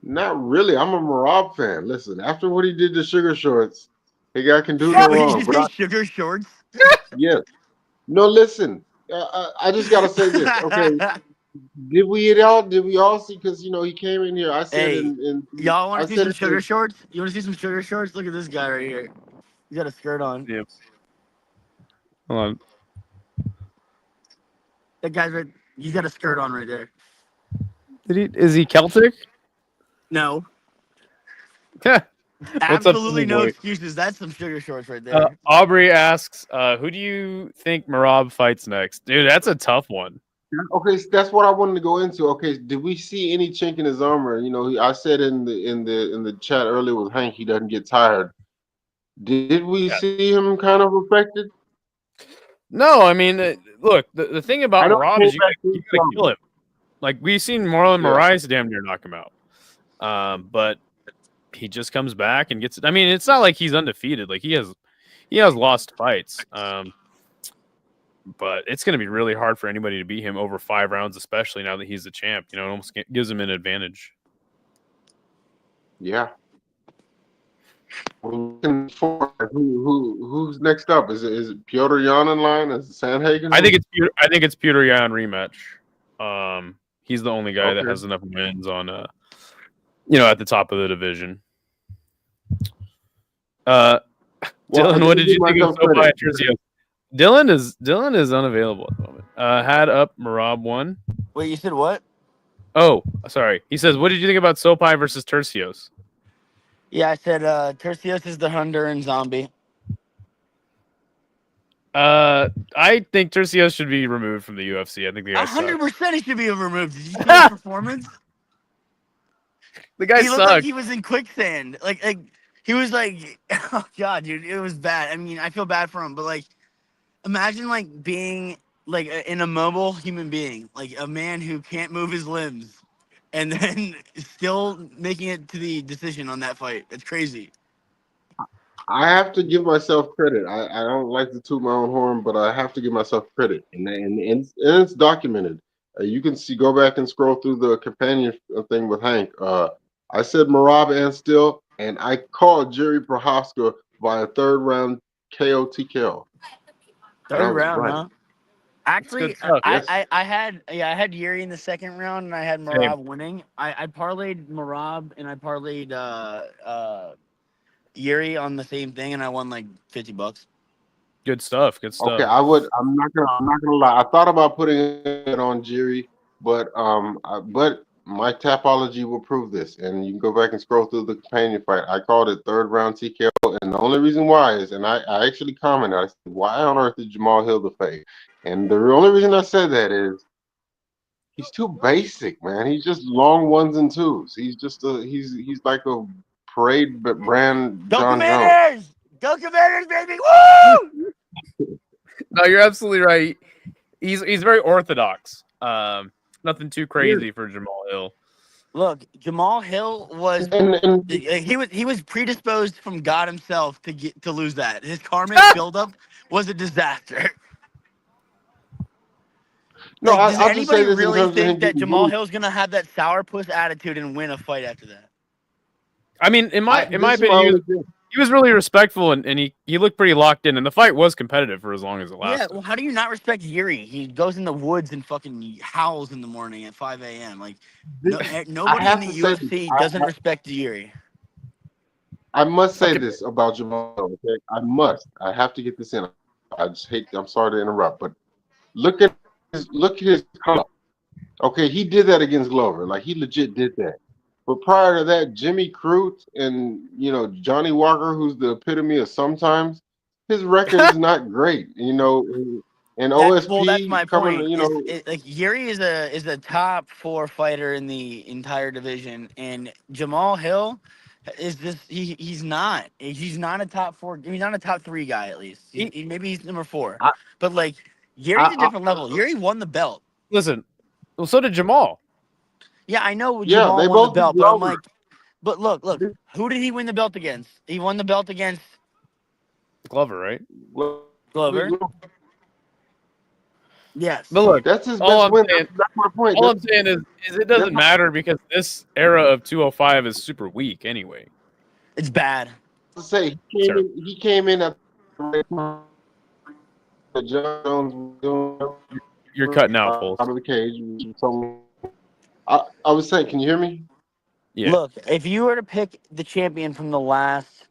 Not really. I'm a Merab fan. Listen, after what he did to Sugar Shorts, the guy can do no wrong. Did you say Sugar Shorts? Yes. No, listen. I just gotta say this. Okay. Did we all see? Because he came in here. I said, y'all want to see some Sugar Shorts? You want to see some Sugar Shorts? Look at this guy right here. He's got a skirt on. Yep. Hold on. That guy's right. He's got a skirt on right there. Is he Celtic? No. What's Absolutely up, no boy? excuses. That's some Sugar Shorts right there. Aubrey asks, who do you think Merab fights next? Dude, that's a tough one. Okay, so that's what I wanted to go into. Okay, did we see any chink in his armor? I said in the chat earlier with Hank, he doesn't get tired. Did we see him kind of affected? No, I mean, look, the thing about Merab is you gotta kill him. Like, we've seen Marlon Moraes damn near knock him out. But he just comes back and gets it. I mean, it's not like he's undefeated. Like, he has lost fights. But it's going to be really hard for anybody to beat him over 5 rounds, especially now that he's the champ. It almost gives him an advantage. Yeah. Who's next up? Is it Piotr Jan in line? Is it Sandhagen? I think it's Peter Yan rematch. He's the only guy that has enough wins on at the top of the division. Dylan, what did you think of SoFi Terzios? Dylan is unavailable at the moment. Had up Merab 1. Wait, you said what? Oh, sorry. He says, what did you think about Sopai versus Terzios? Yeah, I said Terzios is the Honduran zombie. I think Terzios should be removed from the UFC. I think the guy 100% he should be removed. Did you see his performance? The guy he looked sucked. like he was in quicksand. Like he was like, oh god, dude, it was bad. I mean, I feel bad for him, but like, imagine like being like an immobile human being, like a man who can't move his limbs, and then still making it to the decision on that fight. It's crazy. I have to give myself credit. I don't like to toot my own horn, but I have to give myself credit, and it's documented. You can go back and scroll through the companion thing with Hank. I said Merab and still, and I called JIRI Prochazka by a 3rd round KO TKO. Third round, right. Huh? Actually, I had JIRI in the 2nd round, and I had Merab winning. I parlayed Merab and I parlayed JIRI on the same thing, and I won like $50. Good stuff. Okay, I'm not gonna lie. I thought about putting it on JIRI, but my Tapology will prove this, and you can go back and scroll through the companion fight. I called it 3rd round TKO, and the only reason why is, and I actually commented, I said, why on earth did Jamal Hill the fade? And the only reason I said that is he's too basic, man. He's just long ones and twos. He's like a parade but brand Go John Jones. Commanders! Go Commanders, baby! Woo! No, you're absolutely right. He's very orthodox. Nothing too crazy for Jamal Hill. Look, Jamal Hill was And he was predisposed from God himself to lose that. His karmic buildup was a disaster. no, Like, does I'll just say anybody this in really terms of him think that getting Jamal booed. Hill's gonna have that sourpuss attitude and win a fight after that? I mean, in my This is opinion, my only thing. he was really respectful and he looked pretty locked in, and the fight was competitive for as long as it Yeah, lasted. well, how do you not respect Yuri? He goes in the woods and fucking howls in the morning at 5 a.m. Like, nobody in have the to say this. UFC doesn't respect Yuri. I must say Okay. this about Jamal. Okay, I have to get this in. I'm sorry to interrupt, but look at his comeback. Okay, he did that against Glover. Like, he legit did that. But prior to that, Jimmy Crute and Johnny Walker, who's the epitome of sometimes, his record is not great. And That's OSP my coming. point. Like Yuri is a top 4 fighter in the entire division, and Jamal Hill is just he's not a top 4. He's not a top 3 guy at least. Maybe he's number 4, but like Yuri's a different level. Yuri won the belt. Listen, well, so did Jamal. Yeah, I know Yeah, Jamal they won the both belt, did but I'm Glover. like, but look, who did he win the belt against? He won the belt against Glover, right? Glover. Yes. But look, That's his all best I'm win. saying, That's my point. all I'm saying is it doesn't matter because this era of 205 is super weak anyway. It's bad. To say he came in at the right time. John Jones was doing You're cutting out, Pulse. out of the cage. You told me. I was saying, can you hear me? Yeah. Look, if you were to pick the champion from the last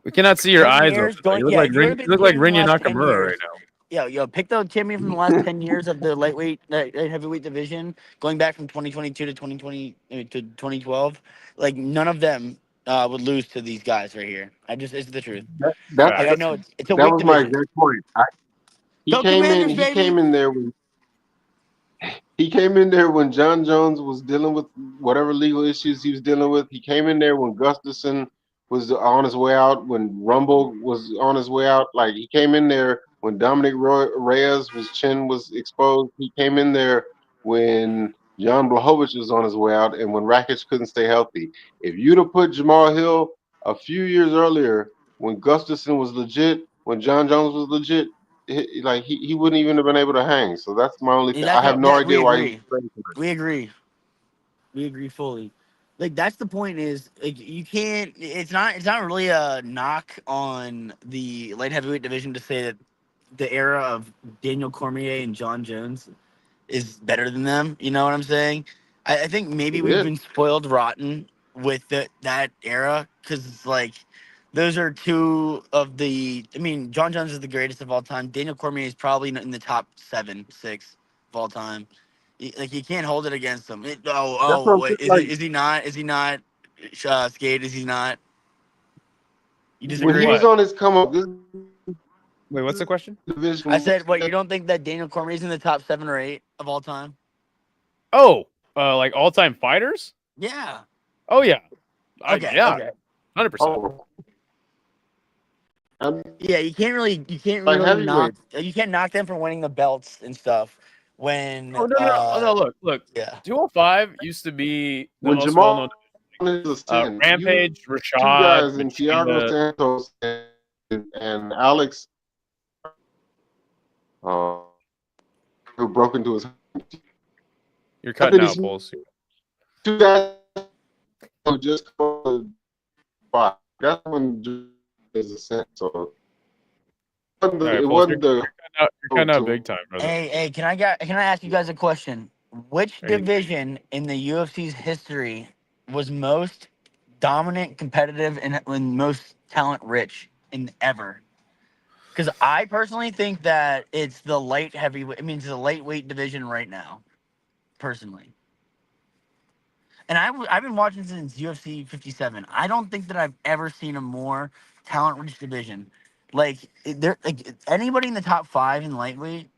We cannot see your 10 eyes. years, Open. You look like if you were to you pick look the like champion Rinya from the last 10 Nakamura years, right now. yo, pick the champion from the last 10 years of the light heavyweight division, going back from 2022 to 2020 to 2012. Like, none of them would lose to these guys right here. It's the truth. That's I know it's a that weak was my division. exact point. He Go came in. Commanders, He baby! came in there when he came in there when John Jones was dealing with whatever legal issues he was dealing with. He came in there when Gustafson was on his way out, when Rumble was on his way out. Like, he came in there when Dominic Reyes' chin was exposed. He came in there when Jan Blachowicz was on his way out, and when Rakic couldn't stay healthy. If you'd have put Jamal Hill a few years earlier, when Gustafson was legit, when John Jones was legit, he wouldn't even have been able to hang. So that's my only thing. I have no idea why he was trading for it. We agree. We agree fully. Like, that's the point is, like, you can't it's not really a knock on the light heavyweight division to say that the era of Daniel Cormier and John Jones is better than them. You know what I'm saying? I think maybe It we've is. been spoiled rotten with that era because, like, those are two of the. I mean, John Jones is the greatest of all time. Daniel Cormier is probably in the top 7, 6 of all time. Like, you can't hold it against him. That's what I'm Wait, saying. Like, is he not? Is he not? Skate? Is he not? You when he disagree? was on his come up, this Wait, what's the question? division. I said, what? You don't think that Daniel Cormier is in the top 7 or 8 of all time? Oh, like all-time fighters? Yeah. Oh yeah. Okay. Yeah. Okay. 100%. Oh. Yeah, you can't really Like knock. heavyweight. You can't knock them for winning the belts and stuff. When Oh no! Look. yeah, 205 used to be the When most well-known. Jamal is a 10, Rampage, two Rashad, guys in Thiago Machida. Santos and Alex, who broke into his. You're cutting out, these Pulse. two guys who just called five. That's when is a sense. So All right, it Pulse, wasn't the. you're cutting out big time, brother. Hey, can I ask you guys a question? Which Hey. division in the UFC's history was most dominant, competitive, and most talent rich in ever? Because I personally think that it's the light heavyweight. I mean, it's the lightweight division right now, personally. And I've been watching since UFC 57. I don't think that I've ever seen a more talent-rich division. Like, anybody in the top 5 in lightweight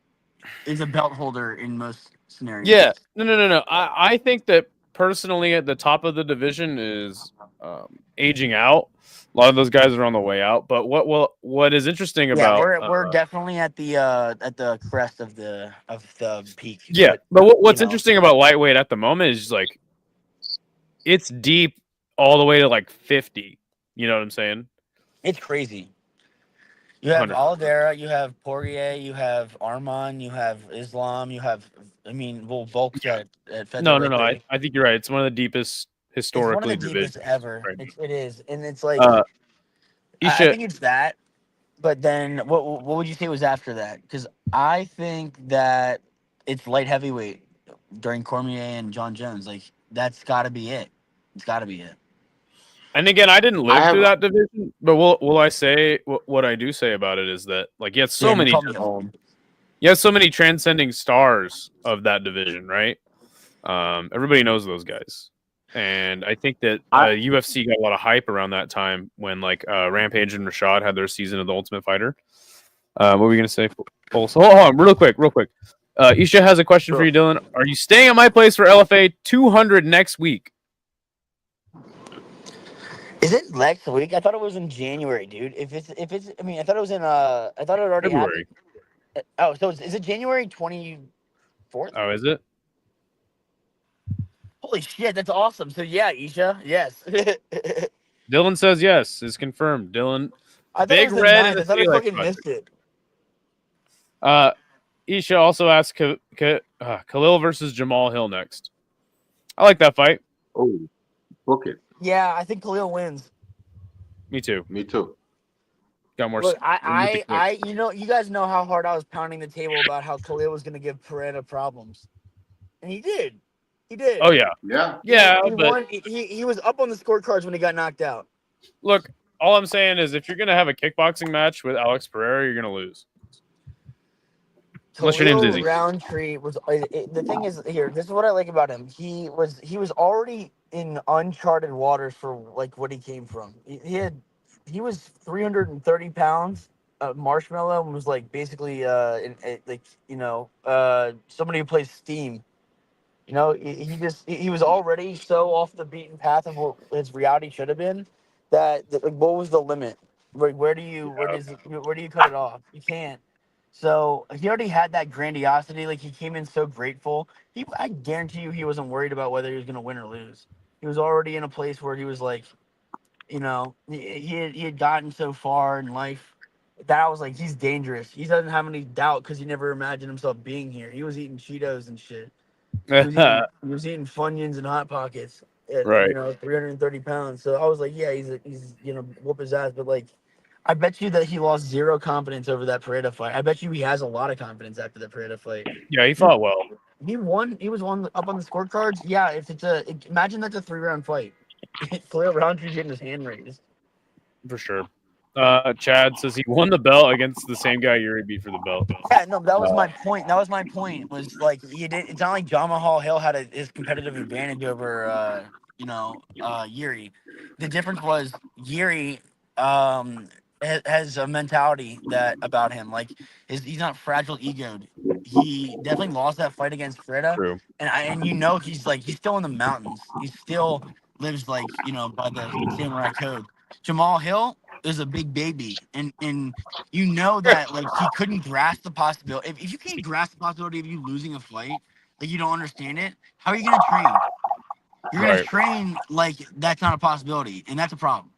is a belt holder in most scenarios. Yeah, no. I think that personally at the top of the division is aging out. A lot of those guys are on the way out. But what is interesting about we're definitely at the crest of the peak. yeah, but what's you know. interesting about lightweight at the moment is like it's deep all the way to like 50. You know what I'm saying? It's crazy. You have 100%. Oliveira, you have Poirier, you have Arman, you have Islam, you have Volk at featherweight. No. I think you're right. It's one of the deepest historically It's one of the deepest divisions ever. right now. It is, and it's like Uh, I think it's that. But then, what would you say was after that? Because I think that it's light heavyweight during Cormier and John Jones. Like that's got to be it. It's got to be it. And again, I didn't live through that division, but will I say what I do say about it is that like you had so many transcending stars of that division, right? Everybody knows those guys, and I think that UFC got a lot of hype around that time when like Rampage and Rashad had their season of the Ultimate Fighter. What were we gonna say? Hold on, real quick. Isha has a question for you, Dylan. Are you staying at my place for LFA 200 next week? Is it next week? I thought it was in January, dude. If it's, I mean, I thought it was in. I thought it already February. happened. Oh, so is it January 24th? Oh, is it? Holy shit, that's awesome. So yeah, Isha, yes. Dylan says yes. Is confirmed. Dylan, I thought Big it was the Red. 9th. I thought I fucking missed it. Isha also asked Khalil versus Jamal Hill next. I like that fight. Oh, book it. Yeah, I think Khalil wins. Me too. Got more. Look, you guys know how hard I was pounding the table about how Khalil was going to give Pereira problems, and he did. He did. Oh yeah. He won. He was up on the scorecards when he got knocked out. Look, all I'm saying is if you're gonna have a kickboxing match with Alex Pereira, you're gonna lose. Unless your name's Izzy. Roundtree was the thing is here. This is what I like about him. He was already in uncharted waters for like what he came from. He was 330 pounds. Marshmallow was like basically somebody who plays Steam. You know, he was already so off the beaten path of what his reality should have been. That like, what was the limit? Where do you cut it off? You can't. So he already had that grandiosity. Like he came in so grateful. I guarantee you, he wasn't worried about whether he was going to win or lose. He was already in a place where he was like, you know, he had gotten so far in life that I was like, he's dangerous. He doesn't have any doubt because he never imagined himself being here. He was eating Cheetos and shit. He was eating Funyuns and Hot Pockets at 330 pounds. So I was like, yeah, he's whoop his ass. But like, I bet you that he lost zero confidence over that Pereira fight. I bet you he has a lot of confidence after the Pereira fight. Yeah, he fought well. He won. He was up on the scorecards. Yeah, imagine that's a 3-round fight. Khalil Roundtree's getting his hand raised. For sure. Chad says he won the belt against the same guy Yuri beat for the belt. Yeah, no, that was my point. That was my point. Was like it's not like John Mahal Hill had his competitive advantage over Yuri. The difference was Yuri has a mentality about him. Like he's not fragile egoed. He definitely lost that fight against Freda. True. And he's still in the mountains. He still lives by the samurai code. Jamal Hill is a big baby, and you know that like he couldn't grasp the possibility. If you can't grasp the possibility of you losing a fight, like you don't understand it, how are you gonna train? You're gonna train like that's not a possibility, and that's a problem.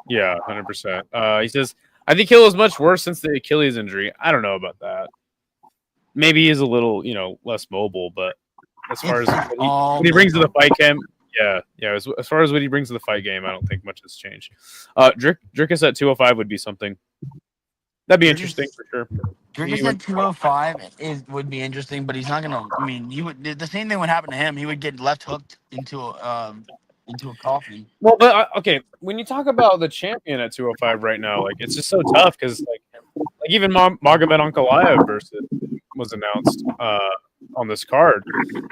Yeah, 100%. He says, I think Hill is much worse since the Achilles injury. I don't know about that. Maybe he's a little, less mobile, but as far as what he brings to the fight game, as far as what he brings to the fight game, I don't think much has changed. Drickus at 205 would be something. That'd be interesting for sure. Drickus at 205 would be interesting, but he's not gonna. I mean, the same thing would happen to him. He would get left hooked into a coffin. Well, but okay, when you talk about the champion at 205 right now, like it's just so tough because like even Magomed Ankalaev versus was announced on this card,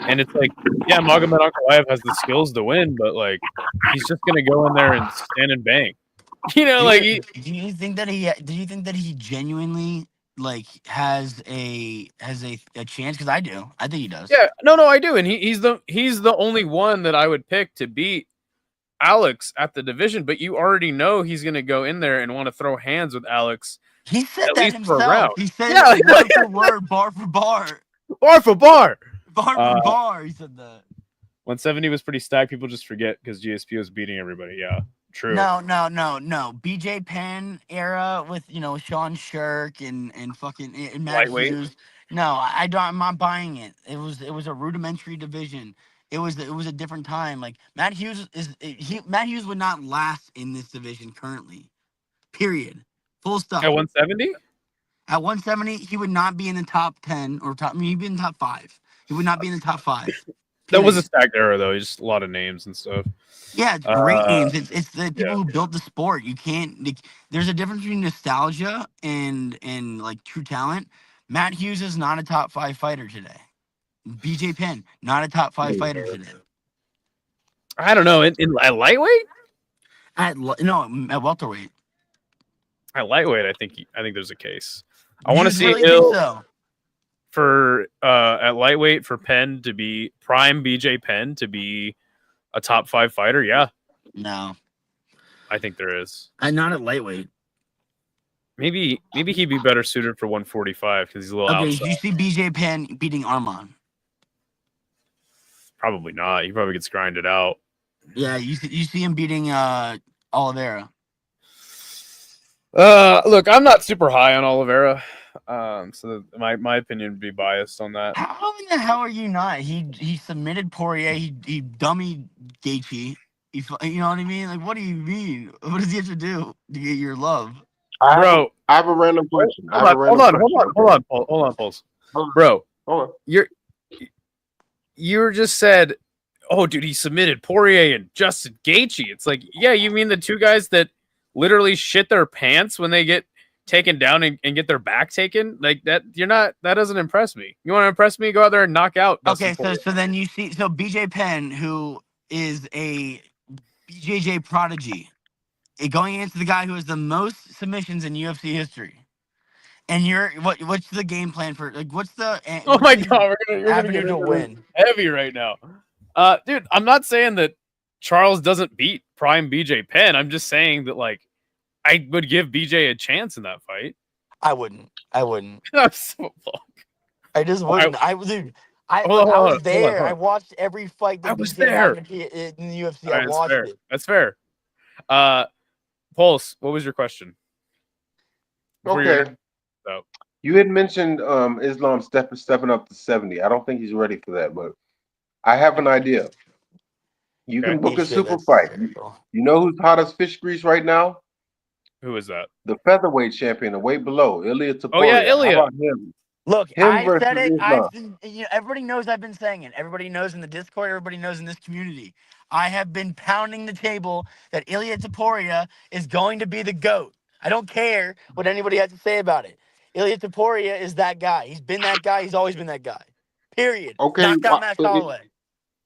and it's like, yeah, Magomed Ankalaev has the skills to win, but like he's just gonna go in there and stand and bang. Do you think that he genuinely like has a chance? Because I do. I think he does. Yeah, no, I do, and he's the only one that I would pick to beat Alex at the division. But you already know he's going to go in there and want to throw hands with Alex. He said at that least for a himself. round. He said Yeah, it word for word, bar for bar. Bar for bar. Bar for bar. He said that. 170 was pretty stacked. People just forget because GSP was beating everybody. Yeah, true. No. BJ Penn era with Sean Shirk and fucking and Matt Lightweight. Hughes. No, I don't. I'm not buying it. It was a rudimentary division. It was a different time. Like Matt Hughes Matt Hughes would not last in this division currently. Period. Full stop. At 170? At 170, he would not be in the top 10 or top. I mean, he'd be in the top 5. He would not be in the top 5. That was a stacked era, though. Just a lot of names and stuff. Yeah, it's great names. It's the people who built the sport. You can't. There's a difference between nostalgia and like true talent. Matt Hughes is not a top 5 fighter today. BJ Penn, not a top 5 fighter today. I don't know. At lightweight? At welterweight. At lightweight, I think there's a case. I want to see really Hill think so? for at lightweight for Penn to be prime BJ Penn to be a top 5 fighter. Yeah, No, I think there is. not at lightweight. Maybe he'd be better suited for 145 because he's a little Okay, outside. you see BJ Penn beating Armand. Probably not. He probably gets grinded out. Yeah, you see him beating Oliveira. Look, I'm not super high on Oliveira, so my opinion would be biased on that. How in the hell are you not? He submitted Poirier. He dummied Gaethje. You know what I mean? Like, what do you mean? What does he have to do to get your love? Bro, I have a random question. Hold on, Pulse. Bro, Hold on. you just said, oh, dude, he submitted Poirier and Justin Gaethje. It's like, yeah, you mean the two guys that literally shit their pants when they get taken down and get their back taken? Like that, that doesn't impress me. You want to impress me? Go out there and knock out. Okay, so then you see, BJ Penn, who is a BJJ prodigy, going against the guy who has the most submissions in UFC history. And what's the game plan for, like, what's the Oh my God, you're gonna avenue get to win? heavy right now. Dude, I'm not saying that Charles doesn't beat prime BJ Penn. I'm just saying that, like, I would give BJ a chance in that fight. I wouldn't. I'm so fucked. I just wouldn't. I was there. I watched every fight that I was BJ there. had in the UFC. All right, I watched it. That's fair. Pulse, what was your question? Before you're Okay. You had mentioned Islam stepping up to 70. I don't think he's ready for that, but I have an idea. You can book a super fight. You know who's hot as fish grease right now? Who is that? The featherweight champion, the weight below, Ilya Taporia. Oh yeah, Ilya. How about him? Look, Him I versus said it. Islam. Everybody knows I've been saying it. Everybody knows in the Discord. Everybody knows in this community. I have been pounding the table that Ilya Taporia is going to be the GOAT. I don't care what anybody has to say about it. Ilya Taporia is that guy. He's been that guy. He's always been that guy. Period. Okay, Knocked out Max Holloway.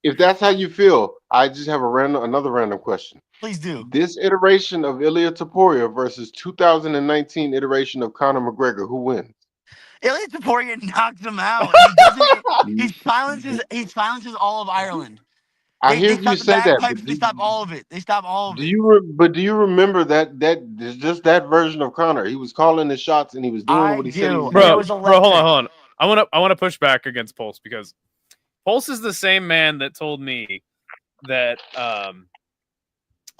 If that's how you feel, I just have another random question. Please do. This iteration of Ilya Taporia versus 2019 iteration of Conor McGregor, who wins? Ilya Taporia knocks him out. He silences all of Ireland. I hear you say that. Bagpipes, they stop all of it. They stop all of it. Do you remember that just that version of Conor? He was calling the shots and he was doing what he said. He was Bro, doing. hold on. I want to push back against Pulse because Pulse is the same man that told me that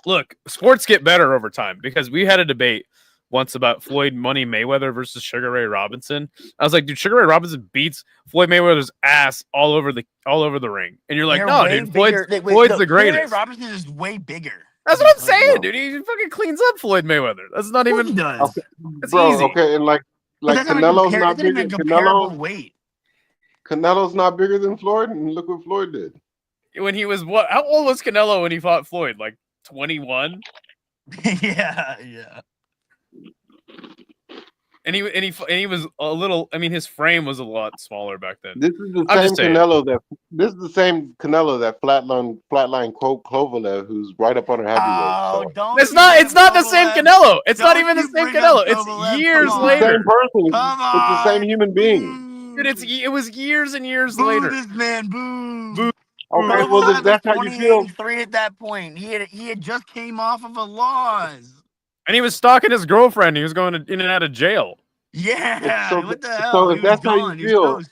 look, sports get better over time, because we had a debate once about Floyd Money Mayweather versus Sugar Ray Robinson. I was like, dude, Sugar Ray Robinson beats Floyd Mayweather's ass all over the ring. And you're like, They're no, way dude, bigger. Floyd's the greatest. Ray Robinson is way bigger. That's what I'm saying, dude. He fucking cleans up Floyd Mayweather. That's not even. He does. Okay. That's Bro, easy. okay, and like But that's not Canelo's a not that's not bigger. even comparable Canelo, weight. Canelo's not bigger than Floyd, and look what Floyd did. When he was what? How old was Canelo when he fought Floyd? Like 21. yeah. And he was a little. I mean, his frame was a lot smaller back then. This is the I'm same just saying. Canelo that flatline Kovalev, who's right up under heavyweight. Oh, So don't. It's you not. bring It's up not the same Kovalev. Canelo. It's not Don't even the you same bring up Canelo. It's Kovalev. years Come on. the later. same person. Come It's the same on. human being. Dude, it was years and years Boo later. this man, boo. Boo. Okay, well, Kovalev if that's was how you feel, 28-3 at that point. He had just came off of a loss. And he was stalking his girlfriend. He was going in and out of jail. Yeah, so, what the hell? so He if was that's how you gone. He was feel, toast.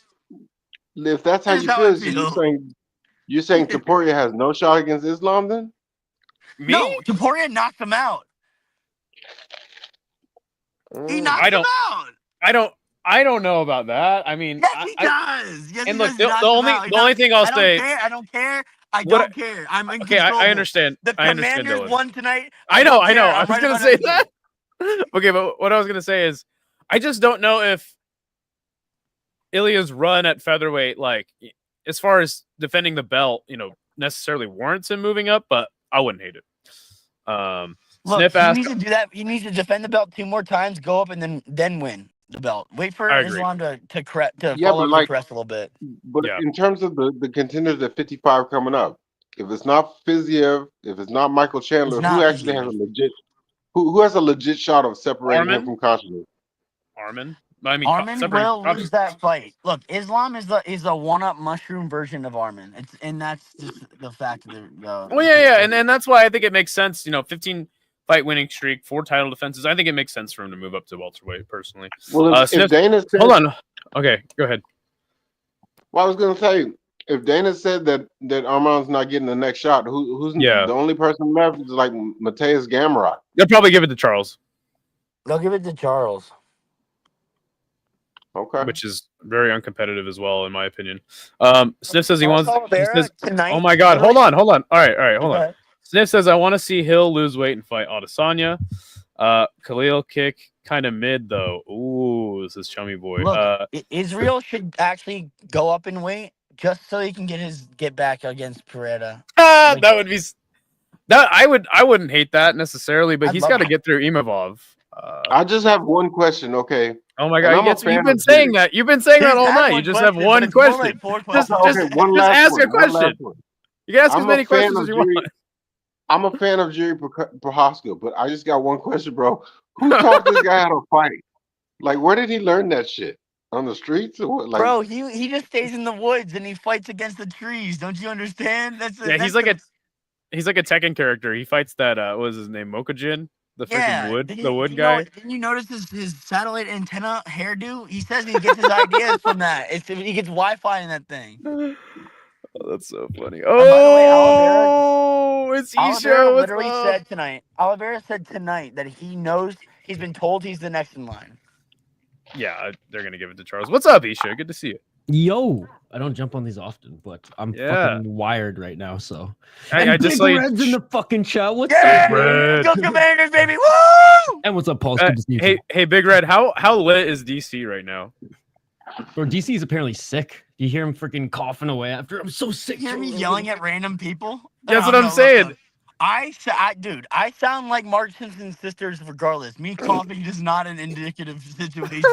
if that's how That's you how feel, I so feel. you're saying Taporia has no shot against Islam then? Me? No, Taporia knocked him out. He knocked I don't. him out. I don't know about that. I mean, Yes, he does. Yes, and he look, does. the only thing I'll say. I don't care. I What- don't care. I'm in Okay, control. I understand. The I understand, Commanders Dylan. won tonight. I know. don't care. I I'm was right gonna about say everything. that. Okay, but what I was gonna say is, I just don't know if Ilya's run at featherweight, like as far as defending the belt, necessarily warrants him moving up. But I wouldn't hate it. Look, Sniff he asked. needs to do that. He needs to defend the belt 2 more times, go up, and then win the belt. Wait for I agree. Islam to Yeah, follow but up like- the press a little bit. But Yeah. in terms of the contenders at 55 coming up, if it's not Fiziev, if it's not Michael Chandler, It's not who actually has a legit, who has a legit shot of separating him Armin? from controversy? Armin. I mean, Armin separating will from lose that fight. Look, Islam is a one-up mushroom version of Armin. And that's just the fact of the. Well, yeah, and that's why I think it makes sense. 15 fight winning streak, 4 title defenses. I think it makes sense for him to move up to welterweight. Personally, Well, if Sniff, Dana said, hold on. Okay, go ahead. well, I was going to say, if Dana said that Arman's not getting the next shot, who's Yeah. the only person left is like Mateus Gamrot. They'll probably give it to Charles, They'll give it to Charles. Okay. which is very uncompetitive as well, in my opinion. Sniff says he wants. He Oliveira says, tonight. oh my God! Hold on. All right, hold on. Okay. Sniff says I want to see Hill lose weight and fight Adesanya. Khalil kick kind of mid though. Ooh, this is chummy boy. Look, Israel should actually go up in weight just so he can get back against Pereira. That would be. That I wouldn't hate that necessarily, but I'd he's love got to it. get through Imavov. I just have one question, okay? Oh my And God! I'm a fan You've been of saying Jiri. that. You've been saying that all Just night. have You just have but one it's more question. like 4 Just, questions. just, one just last ask one, a one question. last one. You can ask I'm as a many fan questions of as you Jiri. want. I'm a fan of Jiri Prochazka, but I just got one question, bro. Who taught this guy how to fight? Like, where did he learn that shit? On the streets or what? Like, Bro, he just stays in the woods and he fights against the trees. Don't you understand? He's like a Tekken character. He fights that. What was his name? Mokujin, the freaking wood, the wood guy. Didn't you notice his satellite antenna hairdo? He says he gets his ideas from that. He gets Wi-Fi in that thing. Oh, that's so funny. by the way, Oh, it's Oliveira Isha. What's literally up? said tonight. Oliveira said tonight that he knows he's been told he's the next in line. Yeah, they're gonna give it to Charles. What's up, Isha? Good to see you. Yo, I don't jump on these often, but I'm Yeah. fucking wired right now. So I just saw Big you. Red's in the fucking chat. What's Yeah, up, Red? go Commanders, baby! Woo! And what's up, Paul? It's good to see you. Hey, Big Red. How lit is DC right now? Bro, DC is apparently sick. You hear him freaking coughing away after. I'm so sick. You hear me yelling at random people? That's what No, I'm look, saying. look. Dude, I sound like Mark Simpson's sisters regardless. Me coughing is not an indicative situation.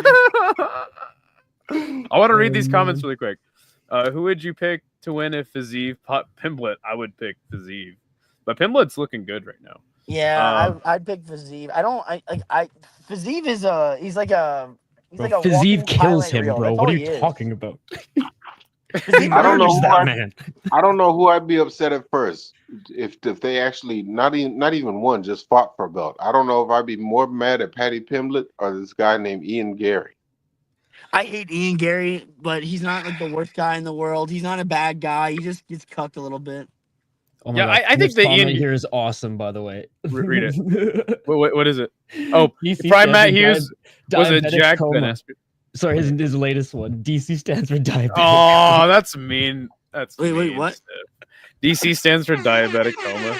I want to read these comments really quick. Who would you pick to win if Fiziev pot Pimblett? I would pick Fiziev, but Pimblett's looking good right now. Yeah, I'd pick Fiziev. Fiziev is he's like a Fiziev walking kills highlight him, reel. bro. That's What all are he you is. talking about? I don't know Murders who that I, man. I don't know who I'd be upset at first if they actually not even one just fought for a belt. I don't know if I'd be more mad at Patty Pimblett or this guy named Ian Gary. I hate Ian Gary, but he's not like the worst guy in the world. He's not a bad guy. He just gets cucked a little bit. Oh my Yeah, God. I think This the comment Ian- here is awesome, by the way. Read it. what is it? Oh, DC Prime stands Matt for Hughes was a diabetic Jack coma. Ben Esp- Sorry, his latest one. DC stands for diabetic. Oh, that's mean. That's Wait, mean, what? Steph. DC stands for diabetic coma.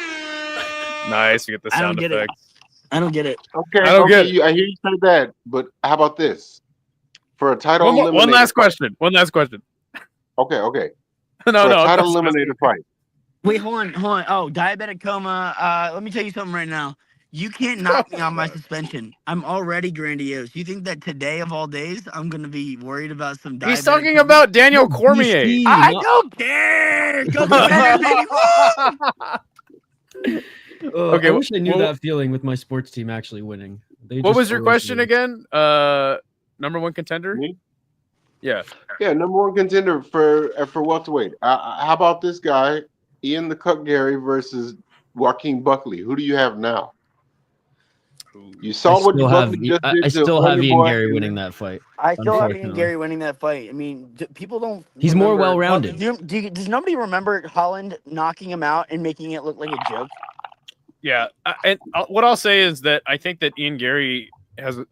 Nice, we get the I don't sound get it. effects. I don't get it. Okay, I don't get it. I hear you say that, but how about this? For a title One eliminator last fight- question. One last question. Okay. No, For a no. title that's- eliminator fight. Wait, hold on. Oh, diabetic coma. Let me tell you something right now. You can't knock me on my suspension. I'm already grandiose. You think that today of all days I'm gonna be worried about some diabetic He's talking foot? about Daniel No, Cormier. DC, I not- don't care. Go Commanders, baby. Woo! Okay, I wish I knew well- that feeling with my sports team actually winning. They What just was your always question lose. again? Number one contender? Me? Yeah. Yeah, number one contender for welterweight. How about this guy, Ian the Cut Gary versus Joaquin Buckley? Who do you have now? You saw what Buckley just did I to still have Ian Wonderboy, Gary and winning then- that fight. I still have Ian unfortunately. Gary winning that fight. I mean, people don't. He's more remember- well-rounded. Does nobody remember Holland knocking him out and making it look like a joke? Yeah. And what I'll say is that I think that Ian Gary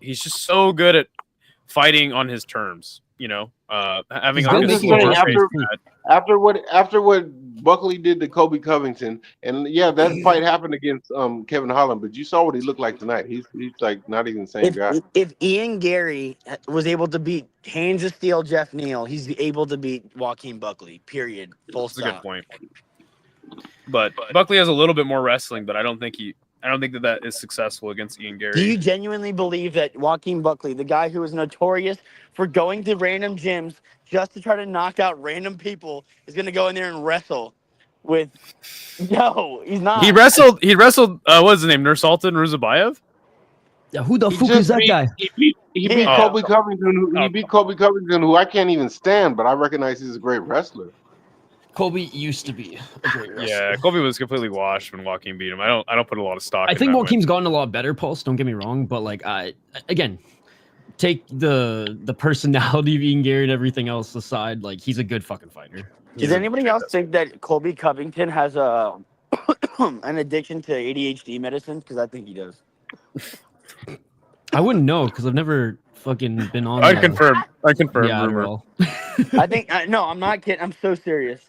he's just so good at fighting on his terms, you know, having He's like been a just making saying, slower pace after what Buckley did to Kobe Covington, and yeah, that fight happened against Kevin Holland, but you saw what he looked like tonight. He's like not even the same guy. If Ian Gary was able to beat hands of steel Jeff Neal, he's able to beat Joaquin Buckley. Period. Full That's a good stop. point. But Buckley has a little bit more wrestling, but I don't think that is successful against Ian Gary. Do you genuinely believe that Joaquin Buckley, the guy who is notorious for going to random gyms just to try to knock out random people, is going to go in there and wrestle with? No, he's not. He wrestled. What's his name? Nursultan Ruzabayev. Yeah, who the He fuck just is that beat- guy? He beat Yeah. Kobe Covington. He beat Kobe Covington, who I can't even stand, but I recognize he's a great wrestler. Kobe used to be a great wrestler. Yeah, Kobe was completely washed when Joaquin beat him. I don't put a lot of stock. I in think that Joaquin's gotten a lot better, Pulse. Don't get me wrong, but like again, take the personality of Ian Gary and everything else aside, like he's a good fucking fighter. Does anybody else think that Colby Covington has a an addiction to ADHD medicine? Because I think he does. I wouldn't know because I've never fucking been on. I confirm. Yeah, rumor. Adderall. I think no, I'm not kidding. I'm so serious.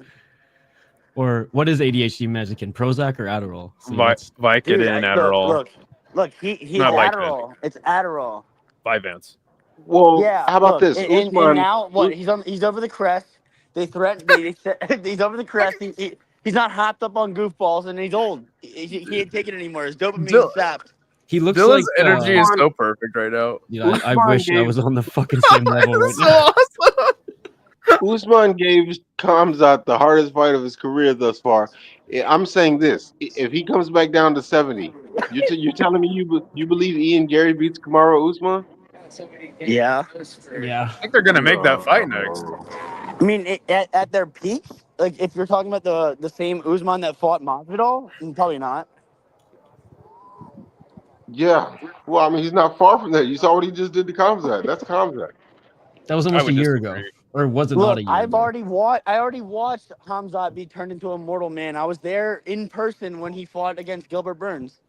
Or what is ADHD medicine? Prozac or Adderall? See, that's- Vicodin, Dude, Adderall, Look, he's Not Vicodin. Adderall. It's Adderall. Vyvanse. Well, Yeah. how about look, this? And Usman- now what? He's over the crest. They threaten. They said he's over the crest. He's not hopped up on goofballs, and he's old. He can't take it anymore. His dopamine's Dill- sapped. He looks Dylan's like energy is so perfect right now. Yeah, I Usman wish I gave- was on the fucking same level right That's so now. awesome. Usman gave Khamzat the hardest fight of his career thus far. I'm saying this: if he comes back down to 70, you're telling me you believe Ian Gary beats Kamaru Usman? Yeah. Yeah. I think they're gonna make that fight next. I mean, at their peak, like if you're talking about the same Usman that fought Masvidal, probably not. Yeah. Well, I mean, he's not far from that. You saw what he just did to Khamzat. That's Khamzat. That was almost a year ago, or was it not Look, a year? I've ago? already watched Khamzat be turned into a mortal man. I was there in person when he fought against Gilbert Burns.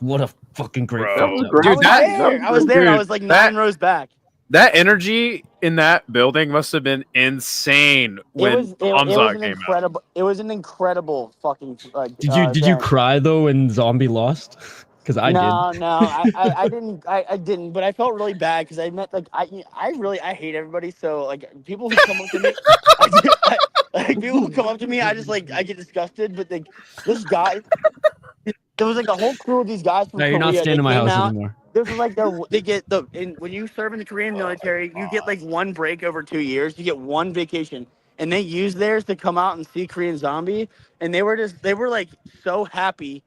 What a fucking great Bro. fight. That was that great. Dude, that- I was there. I dude, was like that- 9 rows back. That energy in that building must have been insane when Khamzat came out. It was an incredible fucking. Did you event. cry though when Zombie lost? Because I did. No, I didn't. I didn't. But I felt really bad because I met I hate everybody. So like people who come up to me, people who come up to me, I get disgusted. But this guy, there was like a whole crew of these guys from No, you're Korea. not staying in my They came house out. anymore. This is like they get when you serve in the Korean military, you get like one break over 2 years. You get one vacation, and they use theirs to come out and see Korean Zombie. And they were like so happy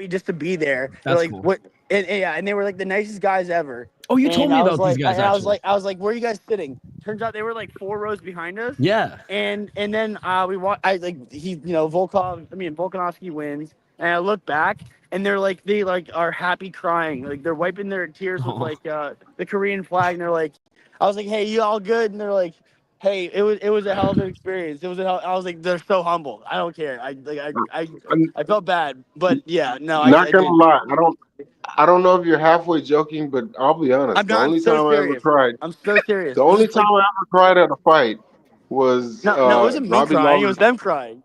just to be there. They're That's like cool. what? And they were like the nicest guys ever. Oh, you And told me I was about these like- guys. and Actually, I was like, where are you guys sitting? Turns out they were like 4 rows behind us. yeah. And then we walk. Volkanovski wins, and I look back, and they are happy crying, like they're wiping their tears with like the Korean flag, and they're like, I was like, hey, you all good? And they're like, hey, it was a hell of an experience. I was like, they're so humble. I don't care. I felt bad, but yeah, no, Not I gonna didn't. lie, I don't know if you're halfway joking, but I'll be honest. I'm The not only so time I ever serious. cried, I'm so serious. the only This is like- time I ever cried at a fight was no, it wasn't me Robbie crying. It Lawler. was them crying.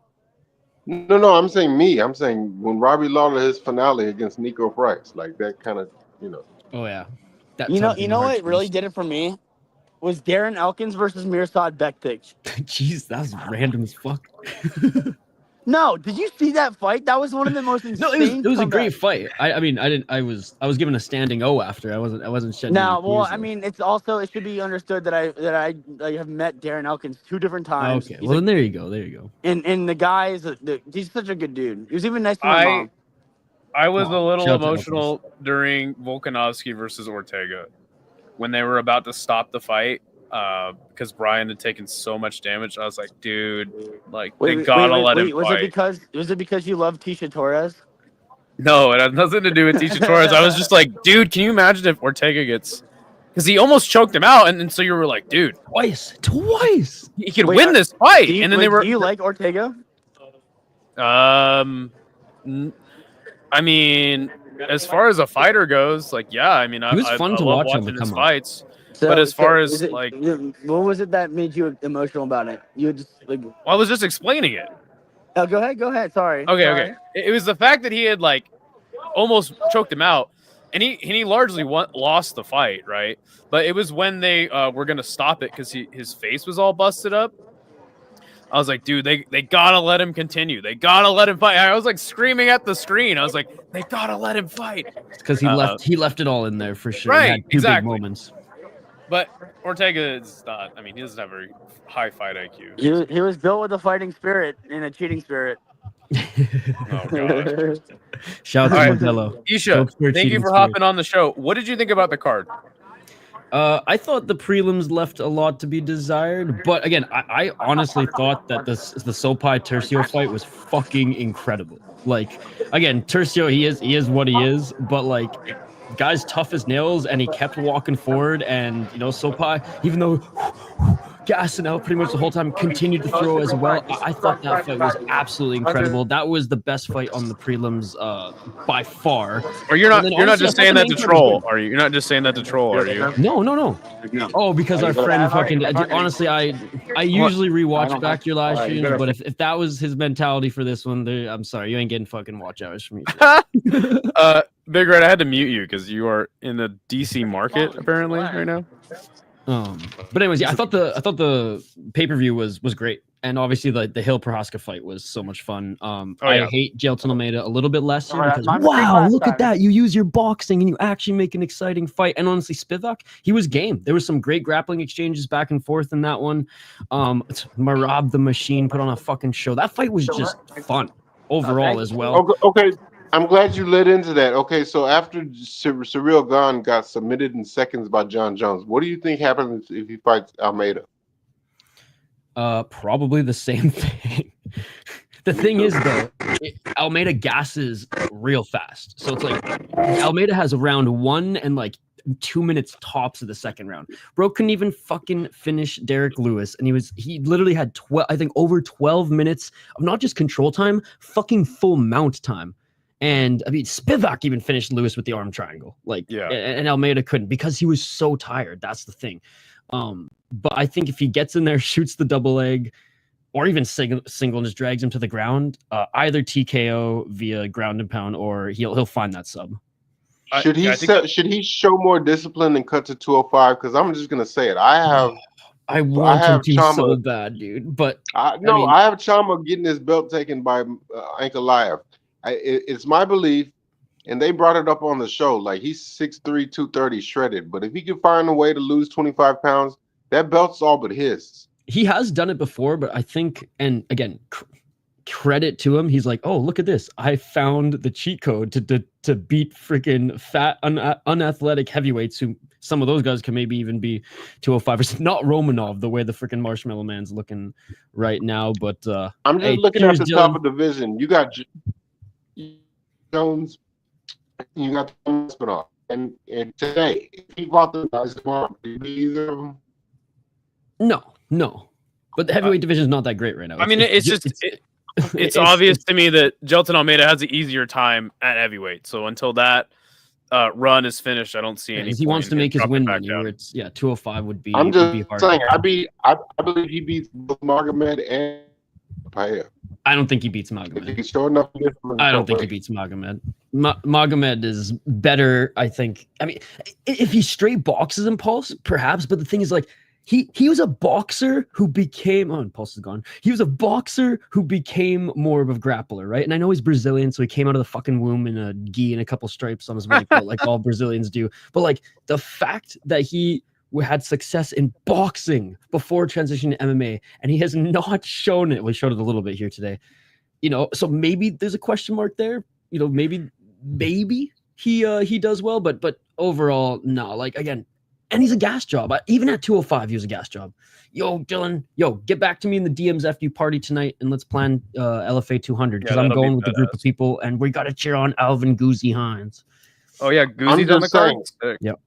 No, I'm saying me. I'm saying when Robbie Lawler his finale against Nico Price, like that kind of, Oh yeah. That You know tugged in the what really heartstrings. did it for me was Darren Elkins versus Mirsad Bektic. Jeez, that was random as fuck. No, did you see that fight? That was one of the most No, insane. it was a great comebacks. fight. I mean, I was given a standing O after. I wasn't shedding Now, any well, tears, I though. mean, it should be understood that I like, have met Darren Elkins 2 different times. Okay, He's well then there you go. There you go. and the guy is he's such a good dude. He was even nice to my mom. I was a little Shout out to emotional during Volkanovski versus Ortega when they were about to stop the fight because Brian had taken so much damage. I was like, dude, like they gotta let him Was fight. it because you love Tisha Torres? No, it had nothing to do with Tisha Torres. I was just like, dude, can you imagine if Ortega gets? Because he almost choked him out, and so you were like, dude, twice, he could win this fight. And then they were. Do you like Ortega? I mean, as far as a fighter goes, like, yeah, I mean, He was fun to love watch him watching his come up. fights. But as far as like, what was it that made you emotional about it? You just like. well, I was just explaining it. Oh, go ahead. Sorry. Okay, Sorry. okay. It was the fact that he had like almost choked him out, and he largely lost the fight, right? But it was when they were gonna stop it because his face was all busted up. I was like, dude, they gotta let him continue. They gotta let him fight. I was like screaming at the screen. I was like, they gotta let him fight. Because he left it all in there for sure. Right, He had 2 exactly. big moments. But Ortega is not. I mean, he doesn't have very high fight IQ. He was built with a fighting spirit and a cheating spirit. Oh god. Shout out All to right. Modelo. Isha, Folks, we're thank you cheating for spirit. hopping on the show. What did you think about the card? I thought the prelims left a lot to be desired, but again, I honestly thought that the Sopai Tercio fight was fucking incredible. Like, again, Tercio, he is what he is, but like, guy's tough as nails, and he kept walking forward, and Sopai, even though gassing out pretty much the whole time, continued to throw as well. I thought that fight was absolutely incredible. That was the best fight on the prelims by far. Or you're not And then you're not honestly, just I thought saying the that to main card was troll, good. are you? You're not just saying that to troll, are you? No. Oh, because our friend fucking. Honestly, I usually rewatch back your live streams, but if that was his mentality for this one, I'm sorry, you ain't getting fucking watch hours from me. Big Red, I had to mute you because you are in the DC market apparently right now. But anyways, yeah, I thought the pay-per-view was great, and obviously the Hill Prochazka fight was so much fun. I hate Jelton Almeida a little bit less here because wow, look at that! You use your boxing and you actually make an exciting fight. And honestly, Spivac, he was game. There was some great grappling exchanges back and forth in that one. Merab the Machine put on a fucking show. That fight was just fun overall as well. Okay. I'm glad you led into that. Okay, so after Surreal Gun got submitted in seconds by John Jones, what do you think happens if he fights Almeida? Probably the same thing. The thing is, though, Almeida gasses real fast. So it's like Almeida has round 1 and like 2 minutes tops of the second round. Bro couldn't even fucking finish Derek Lewis, and he literally had over 12 minutes of not just control time, fucking full mount time. And I mean, Spivac even finished Lewis with the arm triangle, and Almeida couldn't because he was so tired. That's the thing. But I think if he gets in there, shoots the double leg, or even single and just drags him to the ground, either TKO via ground and pound, or he'll find that sub. Should he show more discipline and cut to 205? Because I'm just gonna say it. I want him to Chama, so bad, dude. But I have Chama getting his belt taken by Ankalaev. It's my belief, and they brought it up on the show, like he's 6'3", 230 shredded. But if he can find a way to lose 25 pounds, that belt's all but his. He has done it before, but I think, and again, credit to him, he's like, oh, look at this. I found the cheat code to beat freaking fat, unathletic heavyweights who some of those guys can maybe even be 205. It's not Romanov the way the freaking Marshmallow Man's looking right now, but I'm just looking at the top of the division. You got Jones, you got Spinoff, and today, if he fought the guys tomorrow, do you beat either of them? No. But the heavyweight division is not that great right now. I mean, it's obvious to me that Jelton Almeida has an easier time at heavyweight. So until that run is finished, I don't see any. He wants to make his win money. Where it's 205 would be. I'm just would be hard. saying. I believe he beats both Magomed and Paella. I don't think he beats Magomed. He's showing enough. I don't think he beats Magomed. Magomed is better, I think. I mean, if he straight boxes Impulse, perhaps. But the thing is, like, he was a boxer who became Pulse is gone. He was a boxer who became more of a grappler, right? And I know he's Brazilian, so he came out of the fucking womb in a gi and a couple stripes on his white belt, like all Brazilians do. But like the fact that he had success in boxing before transitioning to MMA, and he has not shown it. We showed it a little bit here today. You know, so maybe there's a question mark there. You know, maybe he does well, but overall, no. Like again. And he's a gas job. Even at 205, he was a gas job. Yo, Dylan, get back to me in the DMs after you party tonight, and let's plan LFA 200 because I'm going with a group of people, and we got to cheer on Alvin Goozy Hines. Oh yeah, Goozy's on the card. Yep.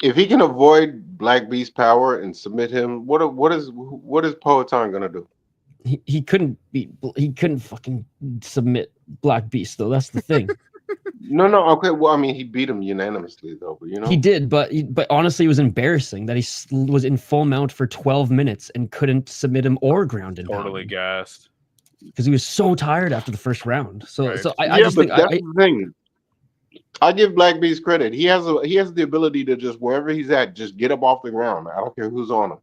If he can avoid Black Beast power and submit him, what is Poatan gonna do? He couldn't fucking submit Black Beast though. That's the thing. No, okay. Well, I mean, he beat him unanimously, though. But you know, he did. But honestly, it was embarrassing that he was in full mount for 12 minutes and couldn't submit him or ground and totally gassed because he was so tired after the first round. So, right. I just think that's the thing. I give Black Beast credit. He has the ability to just wherever he's at, just get up off the ground. I don't care who's on him.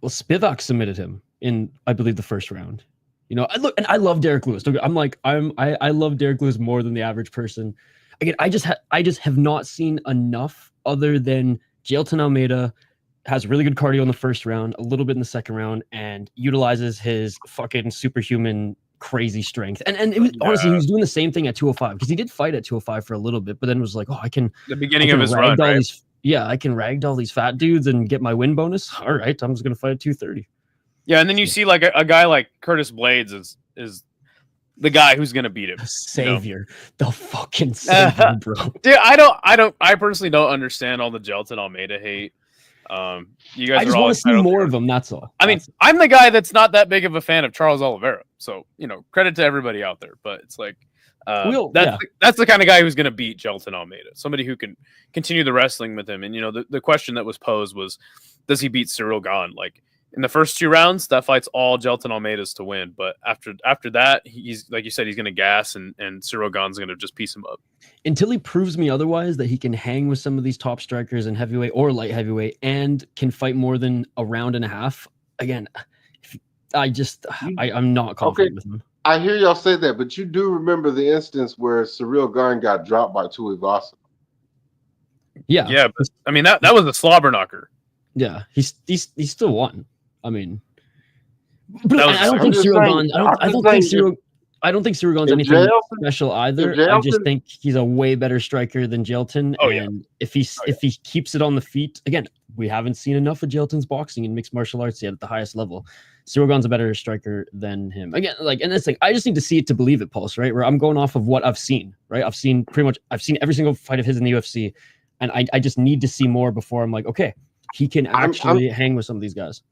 Well, Spivac submitted him in, I believe, the first round. You know, I love Derek Lewis. I love Derek Lewis more than the average person. Again, I just have not seen enough other than Jailton Almeida has really good cardio in the first round, a little bit in the second round, and utilizes his fucking superhuman crazy strength. And it was honestly he was doing the same thing at 205 because he did fight at 205 for a little bit, but then it was like, oh, I can the beginning of his run, right? I can ragdoll these fat dudes and get my win bonus. All right, I'm just gonna fight at 230. Yeah, and then you see like a guy like Curtis Blades is the guy who's gonna beat him. The savior, the fucking savior, bro. Dude, I personally don't understand all the Jailton Almeida hate. You guys I just want to see more of him. That's all. I mean, I'm the guy that's not that big of a fan of Charles Oliveira, so you know, credit to everybody out there. But it's like that's the kind of guy who's gonna beat Jailton Almeida, somebody who can continue the wrestling with him. And you know, the question that was posed was, does he beat Cyril Gane? Like, in the first 2 rounds, that fight's all Jailton Almeida's to win. But after that, he's like you said, he's going to gas, and Cyril Gane's going to just piece him up. Until he proves me otherwise, that he can hang with some of these top strikers in heavyweight or light heavyweight and can fight more than a round and a half. Again, I'm not confident with him. I hear y'all say that, but you do remember the instance where Cyril Gane got dropped by Tuivasa. Yeah, but I mean that was a slobber knocker. Yeah, he's still won. I mean, but I don't think Cyril Gane. I don't think Cyril Gane's anything special either. I just think he's a way better striker than Jailton. If he keeps it on the feet, again, we haven't seen enough of Jailton's boxing in mixed martial arts yet at the highest level. Cyril Gane's a better striker than him. Again, and this thing, I just need to see it to believe it, Pulse, right? Where I'm going off of what I've seen, right? I've seen every single fight of his in the UFC, and I just need to see more before I'm like, okay, he can actually hang with some of these guys.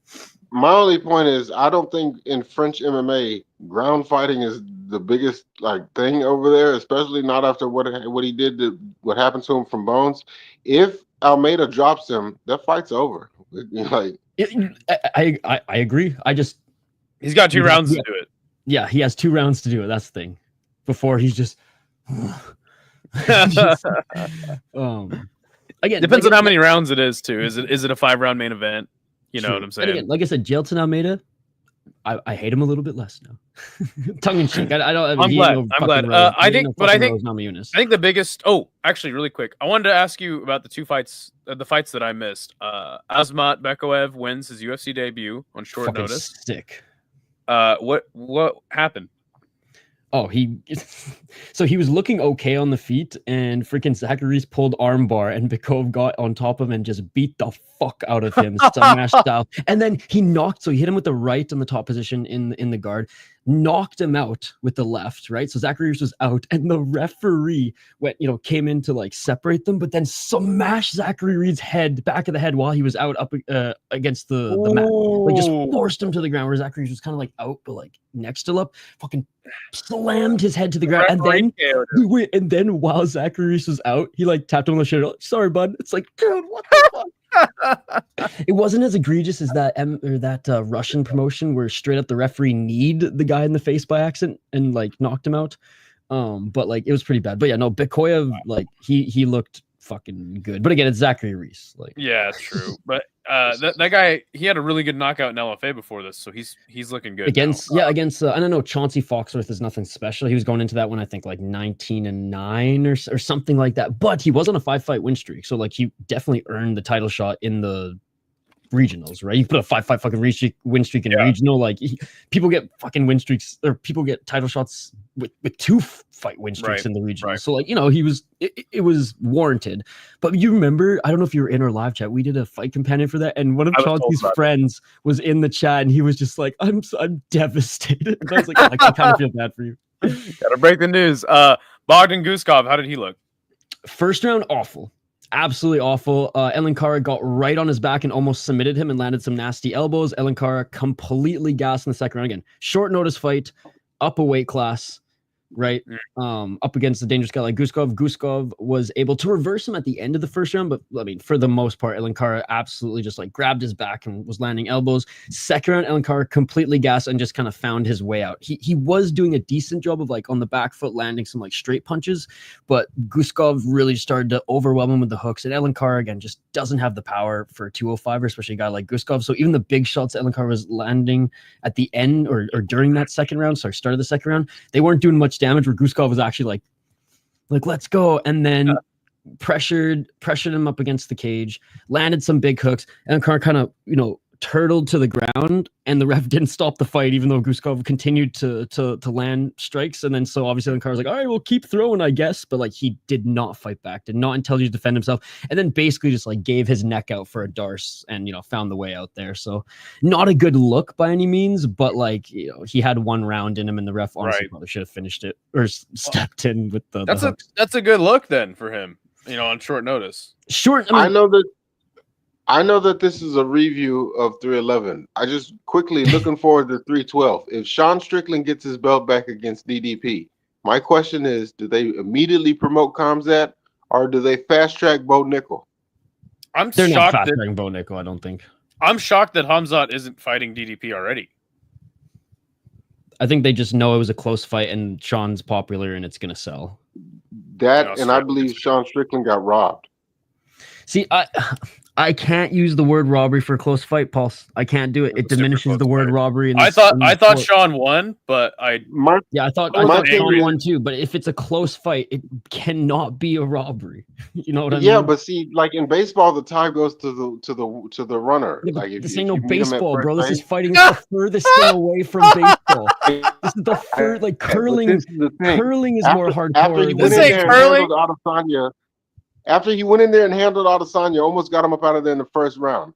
My only point is, I don't think in French MMA, ground fighting is the biggest thing over there, especially not after what he did what happened to him from Bones. If Almeida drops him, that fight's over. I agree. He's got 2 rounds to do it. Yeah, he has 2 rounds to do it. That's the thing. Before he's just. Again, depends on how many rounds it is too. Is it a 5-round main event? You know what I'm saying? And again, like I said, Jailton Almeida, I hate him a little bit less now. Tongue in cheek. I'm glad. I think the biggest. Oh, actually, really quick, I wanted to ask you about the 2 fights, the fights that I missed. Asmat Bekoev wins his UFC debut on short notice. Sick. What happened? Oh, he was looking okay on the feet, and freaking Zachary's pulled armbar, and Bykov got on top of him and just beat the fuck out of him, smash style. And then he hit him with the right on the top position in the guard, knocked him out with the left, right? So Zachary was out, and the referee came in to separate them, but then smashed Zachary Reed's back of the head while he was out up against the mat, just forced him to the ground where Zachary was kind of out, but next to up, fucking slammed his head to the ground, and then while Zachary was out, he tapped him on the shoulder. Sorry, bud. It's dude, what the fuck? It wasn't as egregious as that Russian promotion where straight up the referee kneed the guy in the face by accident and knocked him out. But it was pretty bad. But yeah, no, Bekoev, he looked fucking good. But again, it's Zachary Reese. Like, Yeah, true. But that guy, he had a really good knockout in LFA before this, so he's looking good against now. against I don't know, Chauncey Foxworth is nothing special. He was going into that one, I think, like 19-9 or something like that. But he was on a 5-fight win streak, so like he definitely earned the title shot in the regionals, right? You put a 5-5 fucking win streak in regional, like people get fucking win streaks, or people get title shots with 2-fight win streaks in the regional. So like, you know, it was warranted. But you remember, I don't know if you were in our live chat, we did a fight companion for that, and one of Chauncey's friends was in the chat, and he was just like, I'm devastated. And I was like, I kind of feel bad for you. Gotta break the news. Bogdan Guskov, how did he look? First round, awful. Absolutely awful. Elankara got right on his back and almost submitted him and landed some nasty elbows. Elankara completely gassed in the second round again. Short notice fight, up a weight class, right? Up against a dangerous guy like Guskov. Guskov was able to reverse him at the end of the first round, but I mean, for the most part, Elankara absolutely just like grabbed his back and was landing elbows. Second round, Elankara completely gassed and just kind of found his way out. He was doing a decent job of like on the back foot landing some like straight punches, but Guskov really started to overwhelm him with the hooks. And Elankara again just doesn't have the power for a 205er, especially a guy like Guskov. So even the big shots Elankara was landing at the end or during that second round, start of the second round, they weren't doing much damage, where Guskov was actually like let's go, and then pressured him up against the cage, landed some big hooks, and Elankara kind of, you know, turtled to the ground, and the ref didn't stop the fight, even though Guskov continued to land strikes. And then so obviously Elankara was like, all right, we'll keep throwing, I guess. But like he did not fight back, did not intelligently defend himself, and then basically just like gave his neck out for a Darce and, you know, found the way out there. So not a good look by any means, but like, you know, he had one round in him, and the ref honestly probably should have finished it or stepped in with the That's a good look then for him, you know, on short notice. I know that this is a review of 311. I just quickly looking forward to 312. If Sean Strickland gets his belt back against DDP, my question is, do they immediately promote Khamzat, or do they fast track Bo Nickel? They're not fast tracking Bo Nickel, I don't think. I'm shocked that Khamzat isn't fighting DDP already. I think they just know it was a close fight and Sean's popular and it's gonna sell. That, and I believe Sean Strickland got robbed. See, I can't use the word robbery for a close fight, Pulse. I can't do it. It diminishes the word robbery. I thought Sean won, but I thought Sean won too. But if it's a close fight, it cannot be a robbery. You know what I mean? Yeah, but see, like in baseball, the tie goes to the runner. Yeah, like this ain't no baseball, bro. This is fighting the furthest thing away from baseball. This is the like curling. Curling is more hardcore. This ain't curling. After he went in there and handled Adesanya, almost got him up out of there in the first round.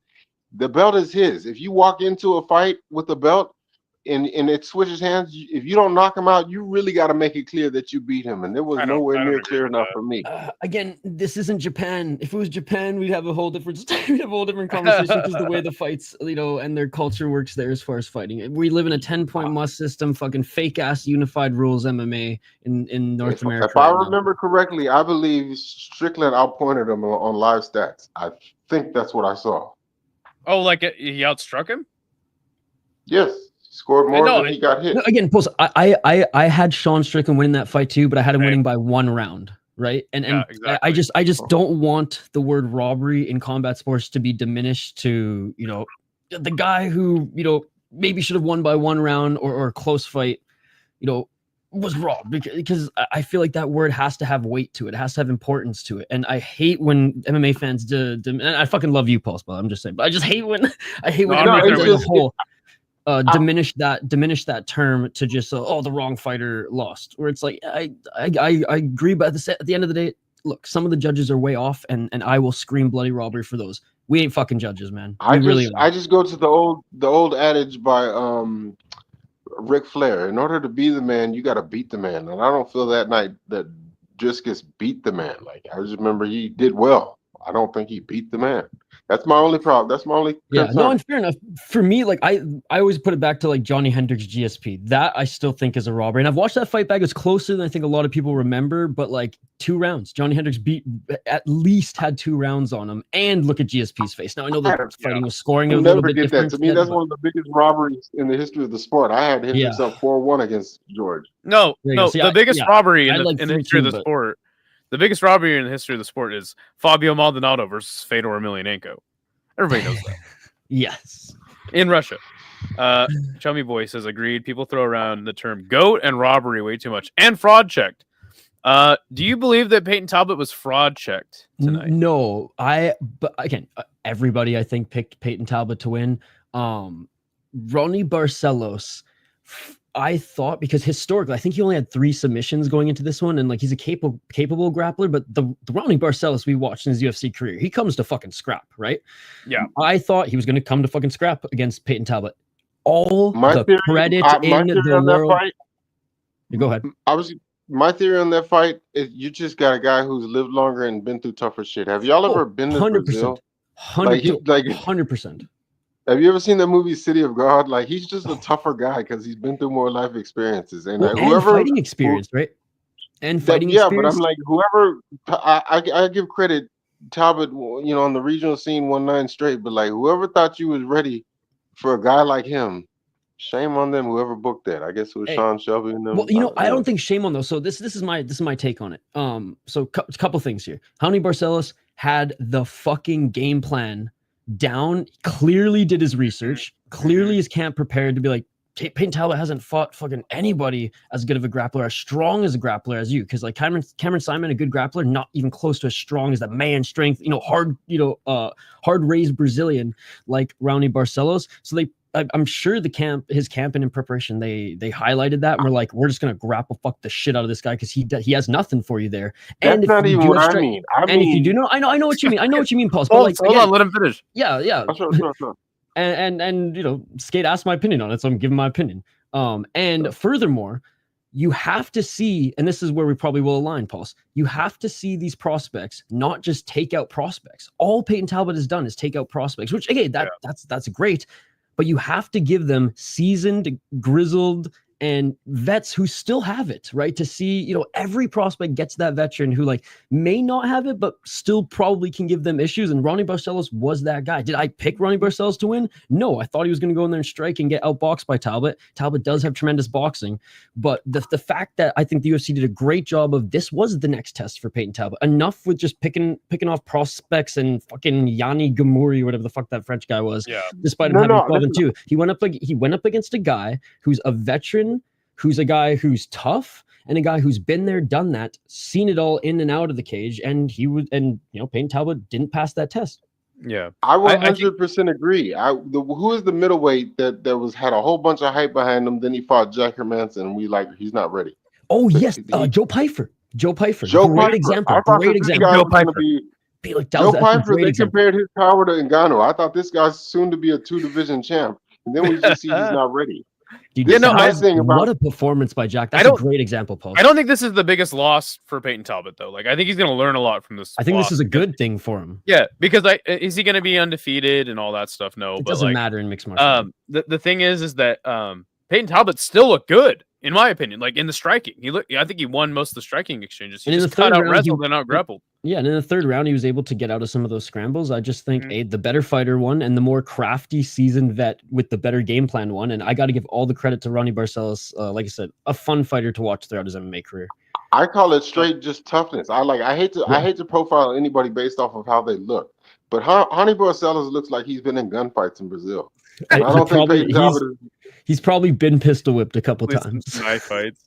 The belt is his. If you walk into a fight with the belt and it switches hands, if you don't knock him out, you really got to make it clear that you beat him. And it was nowhere near clear enough for me. Again, this isn't Japan. If it was Japan, we'd have a whole different conversation because the way the fights, you know, and their culture works there as far as fighting. We live in a 10-point must system, fucking fake ass unified rules MMA in North America. If I remember correctly, I believe Strickland outpointed him on live stats. I think that's what I saw. Oh, like he outstruck him? Yes. Scored more than he got hit. No, again, Pulse, I had Sean Strickland winning that fight too, but I had him winning by one round, right? And exactly. I just don't want the word robbery in combat sports to be diminished to, you know, the guy who, you know, maybe should have won by one round or a close fight, you know, was robbed, because I feel like that word has to have weight to it. It has to have importance to it. And I hate when MMA fans do and I fucking love you, Pulse, but I'm just saying, but I just hate when MMA fans the whole diminish that term to just the wrong fighter lost, where it's like I agree, but at the end of the day, look, some of the judges are way off, and I will scream bloody robbery for those. We ain't fucking judges, man. I just go to the old adage by Ric Flair: in order to be the man, you got to beat the man. And I don't feel that night that Driscus beat the man. Like, I just remember he did well. I don't think he beat the man. That's my only problem. That's my only concern. No, and fair enough. For me, like I always put it back to like Johnny Hendricks GSP. That I still think is a robbery. And I've watched that fight back. It's closer than I think a lot of people remember, but like 2 rounds. Johnny Hendricks at least had 2 rounds on him. And look at GSP's face. Now I know the fighting was scoring a little bit different. To me, that's one of the biggest robberies in the history of the sport. I had Hendricks up 4-1 against George. The biggest robbery in the history of the sport. the biggest robbery in the history of the sport is Fabio Maldonado versus Fedor Emelianenko. Everybody knows that. Yes. In Russia. Chummy Boy says, agreed. People throw around the term goat and robbery way too much. And fraud checked. Do you believe that Peyton Talbot was fraud checked tonight? No, but again, everybody I think picked Peyton Talbot to win. Ronnie Barcelos, I thought, because historically, I think he only had 3 submissions going into this one, and like he's a capable grappler. But the Ronnie Barcelos we watched in his UFC career, he comes to fucking scrap, right? Yeah. I thought he was going to come to fucking scrap against Peyton Talbot. All My the theory- credit my in theory the on that world. fight- You go ahead. My theory on that fight is you just got a guy who's lived longer and been through tougher shit. Have y'all ever been to 100%. Brazil? 100%. Have you ever seen the movie City of God? Like, he's just a tougher guy because he's been through more life experiences. And Well, whoever fighting experience, right? And fighting yeah, experience. but I'm like, whoever I give credit, Talbot, on the regional scene won 9 straight, but like whoever thought you was ready for a guy like him, shame on them. Whoever booked that, I guess it was Sean Shelby and them. Well, I don't think shame on those. So this is my take on it. So couple things here. Ronnie Barcelos had the fucking game plan down. Clearly did his research. Clearly his camp prepared to be like, Peyton Talbot hasn't fought fucking anybody as good of a grappler, as strong as a grappler as you. Because like Cameron Simon, a good grappler, not even close to as strong as the man strength, hard raised Brazilian like Ronnie Barcelos. So I'm sure his camp and in preparation, they highlighted that and we're like, we're just gonna grapple fuck the shit out of this guy because he has nothing for you there. And That's not even what I mean. If you do know, I know what you mean. I know what you mean, Paul. Hold on, let him finish. Yeah. Sure. And Skate asked my opinion on it, so I'm giving my opinion. And furthermore, you have to see, and this is where we probably will align, Pulse. You have to see these prospects, not just take out prospects. All Peyton Talbot has done is take out prospects, which again, that's great. But you have to give them seasoned, grizzled, and vets who still have it, right? To see, every prospect gets that veteran who like may not have it, but still probably can give them issues. And Ronnie Barcelos was that guy. Did I pick Ronnie Barcelos to win? No, I thought he was going to go in there and strike and get outboxed by Talbot. Talbot does have tremendous boxing, but the fact that I think the UFC did a great job of this was the next test for Peyton Talbot. Enough with just picking off prospects and fucking Yanni Gamouri, whatever the fuck that French guy was. Yeah. Despite him having 12-2, he went up against a guy who's a veteran, who's a guy who's tough, and a guy who's been there, done that, seen it all in and out of the cage, and Peyton Talbot didn't pass that test. Yeah, I 100% agree. Who is the middleweight that had a whole bunch of hype behind him? Then he fought Jack Hermanson, and we like he's not ready. Oh yes, Joe Pfeiffer. Great example. Great example. Joe Pfeiffer. They compared his power to Ngannou. I thought this guy's soon to be a 2-division champ, and then we just see he's not ready. What a performance by Jack. That's a great example, Paul. I don't think this is the biggest loss for Peyton Talbot, though. Like, I think he's going to learn a lot from this. I think this is a good thing for him. Yeah, because is he going to be undefeated and all that stuff? No, it doesn't matter in mixed martial arts. The thing is that Peyton Talbot still looked good, in my opinion. Like in the striking, I think he won most of the striking exchanges. He just cut out wrestled and out grappled. Yeah, and in the third round, he was able to get out of some of those scrambles. I just think the better fighter won, and the more crafty, seasoned vet with the better game plan won. And I got to give all the credit to Ronnie Barcelos. Like I said, a fun fighter to watch throughout his MMA career. I call it straight just toughness. I hate to profile anybody based off of how they look, but Ronnie Barcelos looks like he's been in gunfights in Brazil. I don't think Peyton Talbot he's probably been pistol whipped a couple times. Knife fights.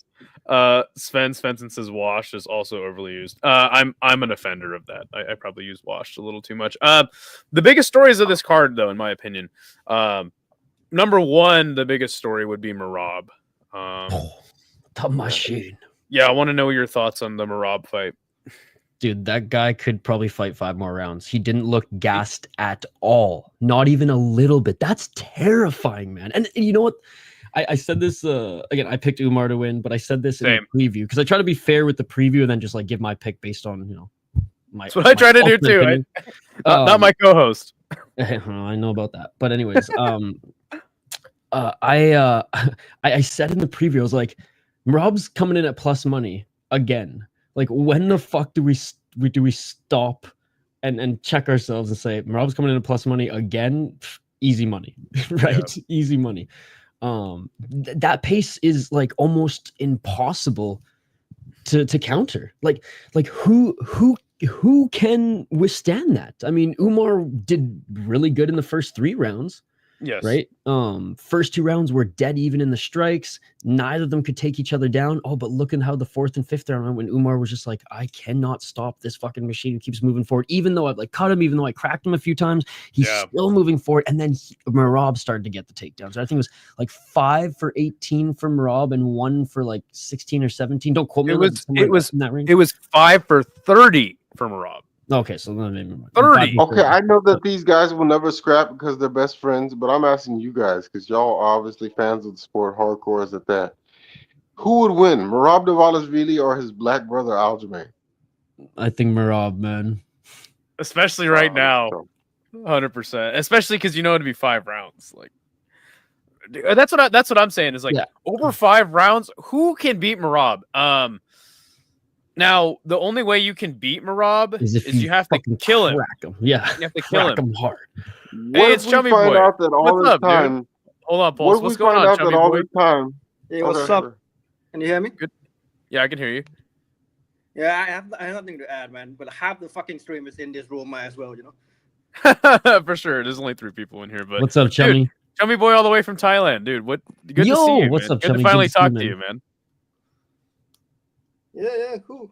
Svensson says wash is also overly used. I'm an offender of that. I probably use washed a little too much. The biggest stories of this card, though, in my opinion, number one, the biggest story would be Merab. The machine. Yeah, I want to know your thoughts on the Merab fight. Dude, that guy could probably fight 5 more rounds. He didn't look gassed at all. Not even a little bit. That's terrifying, man. And you know what? I said this, again, I picked Umar to win, but I said this in the preview because I try to be fair with the preview and then just like give my pick based on, my. That's what I try to do too. Not my co-host. I know about that. But anyways, I said in the preview, I was like, Merab's coming in at plus money again. Like, when the fuck do we stop and check ourselves and say Merab's coming in at plus money again? Easy money, right? Yeah. Easy money. That pace is like almost impossible to counter. Like who can withstand that? I mean, Umar did really good in the first 3 rounds. Yes. Right. First 2 rounds were dead even in the strikes. Neither of them could take each other down. Oh, but look at how the 4th and 5th round went when Umar was just like, I cannot stop this fucking machine. It keeps moving forward. Even though I've like cut him, even though I cracked him a few times, he's still moving forward. And then Merab started to get the takedowns. I think it was like 5 for 18 for Merab and 1 for like 16 or 17. Don't quote me. It was in that range. It was 5 for 30 for Merab. Okay, so then 30. Okay, I know that these guys will never scrap because they're best friends, but I'm asking you guys because y'all are obviously fans of the sport, hardcores at that. Who would win, Merab Dvalishvili or his black brother Aljamain? I think Merab, man. Especially right now, 100%. Especially because it'd be 5 rounds. Like that's what I'm saying is like over 5 rounds. Who can beat Merab? Now, the only way you can beat Merab is you have to kill him. Yeah, you have to kill him hard. Hey, it's Chummy Boy. What's up, dude? Hold on, Pulse. What's going on, Chummy Boy? Hey, what's up? Can you hear me? Good. Yeah, I can hear you. Yeah, I have nothing to add, man. But half the fucking stream is in this room as well, For sure. There's only 3 people in here, but what's up, Chummy? Dude, Chummy Boy all the way from Thailand, dude. What? Good to see you. What's man. up, Good Chummy? to finally Good to talk see to you, you, man. Yeah, cool.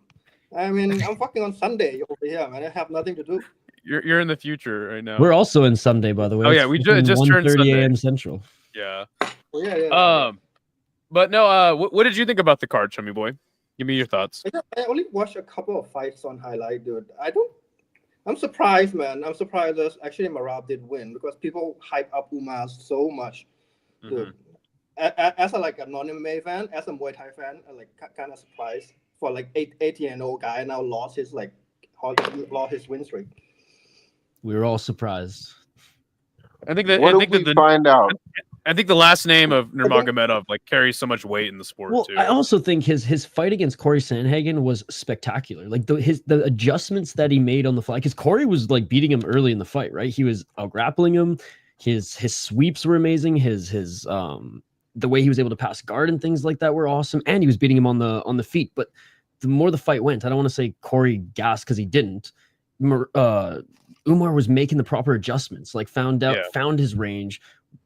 I mean, I'm fucking on Sunday over here, man. I have nothing to do. You're in the future right now. We're also in Sunday, by the way. Oh It's yeah, we just turned 1:30 Sunday. a.m. Central. Yeah. Yeah. But no. What did you think about the card, Chummy Boy? Give me your thoughts. I only watched a couple of fights on highlight, dude. I'm surprised, man. I'm surprised that actually Merab did win because people hype up Umar so much, dude. As a non-MMA fan, as a Muay Thai fan, I'm kind of surprised for 18-0 guy now lost his win streak. We were all surprised. I think that. What did we find out? I think the last name of Nurmagomedov carries so much weight in the sport too. I also think his fight against Corey Sandhagen was spectacular. Like the adjustments that he made on the fly, because Corey was beating him early in the fight, right? He was out grappling him. His sweeps were amazing. His the way he was able to pass guard and things like that were awesome, and he was beating him on the feet. But the more the fight went, I don't want to say Corey gassed because he didn't. Umar was making the proper adjustments, found his range,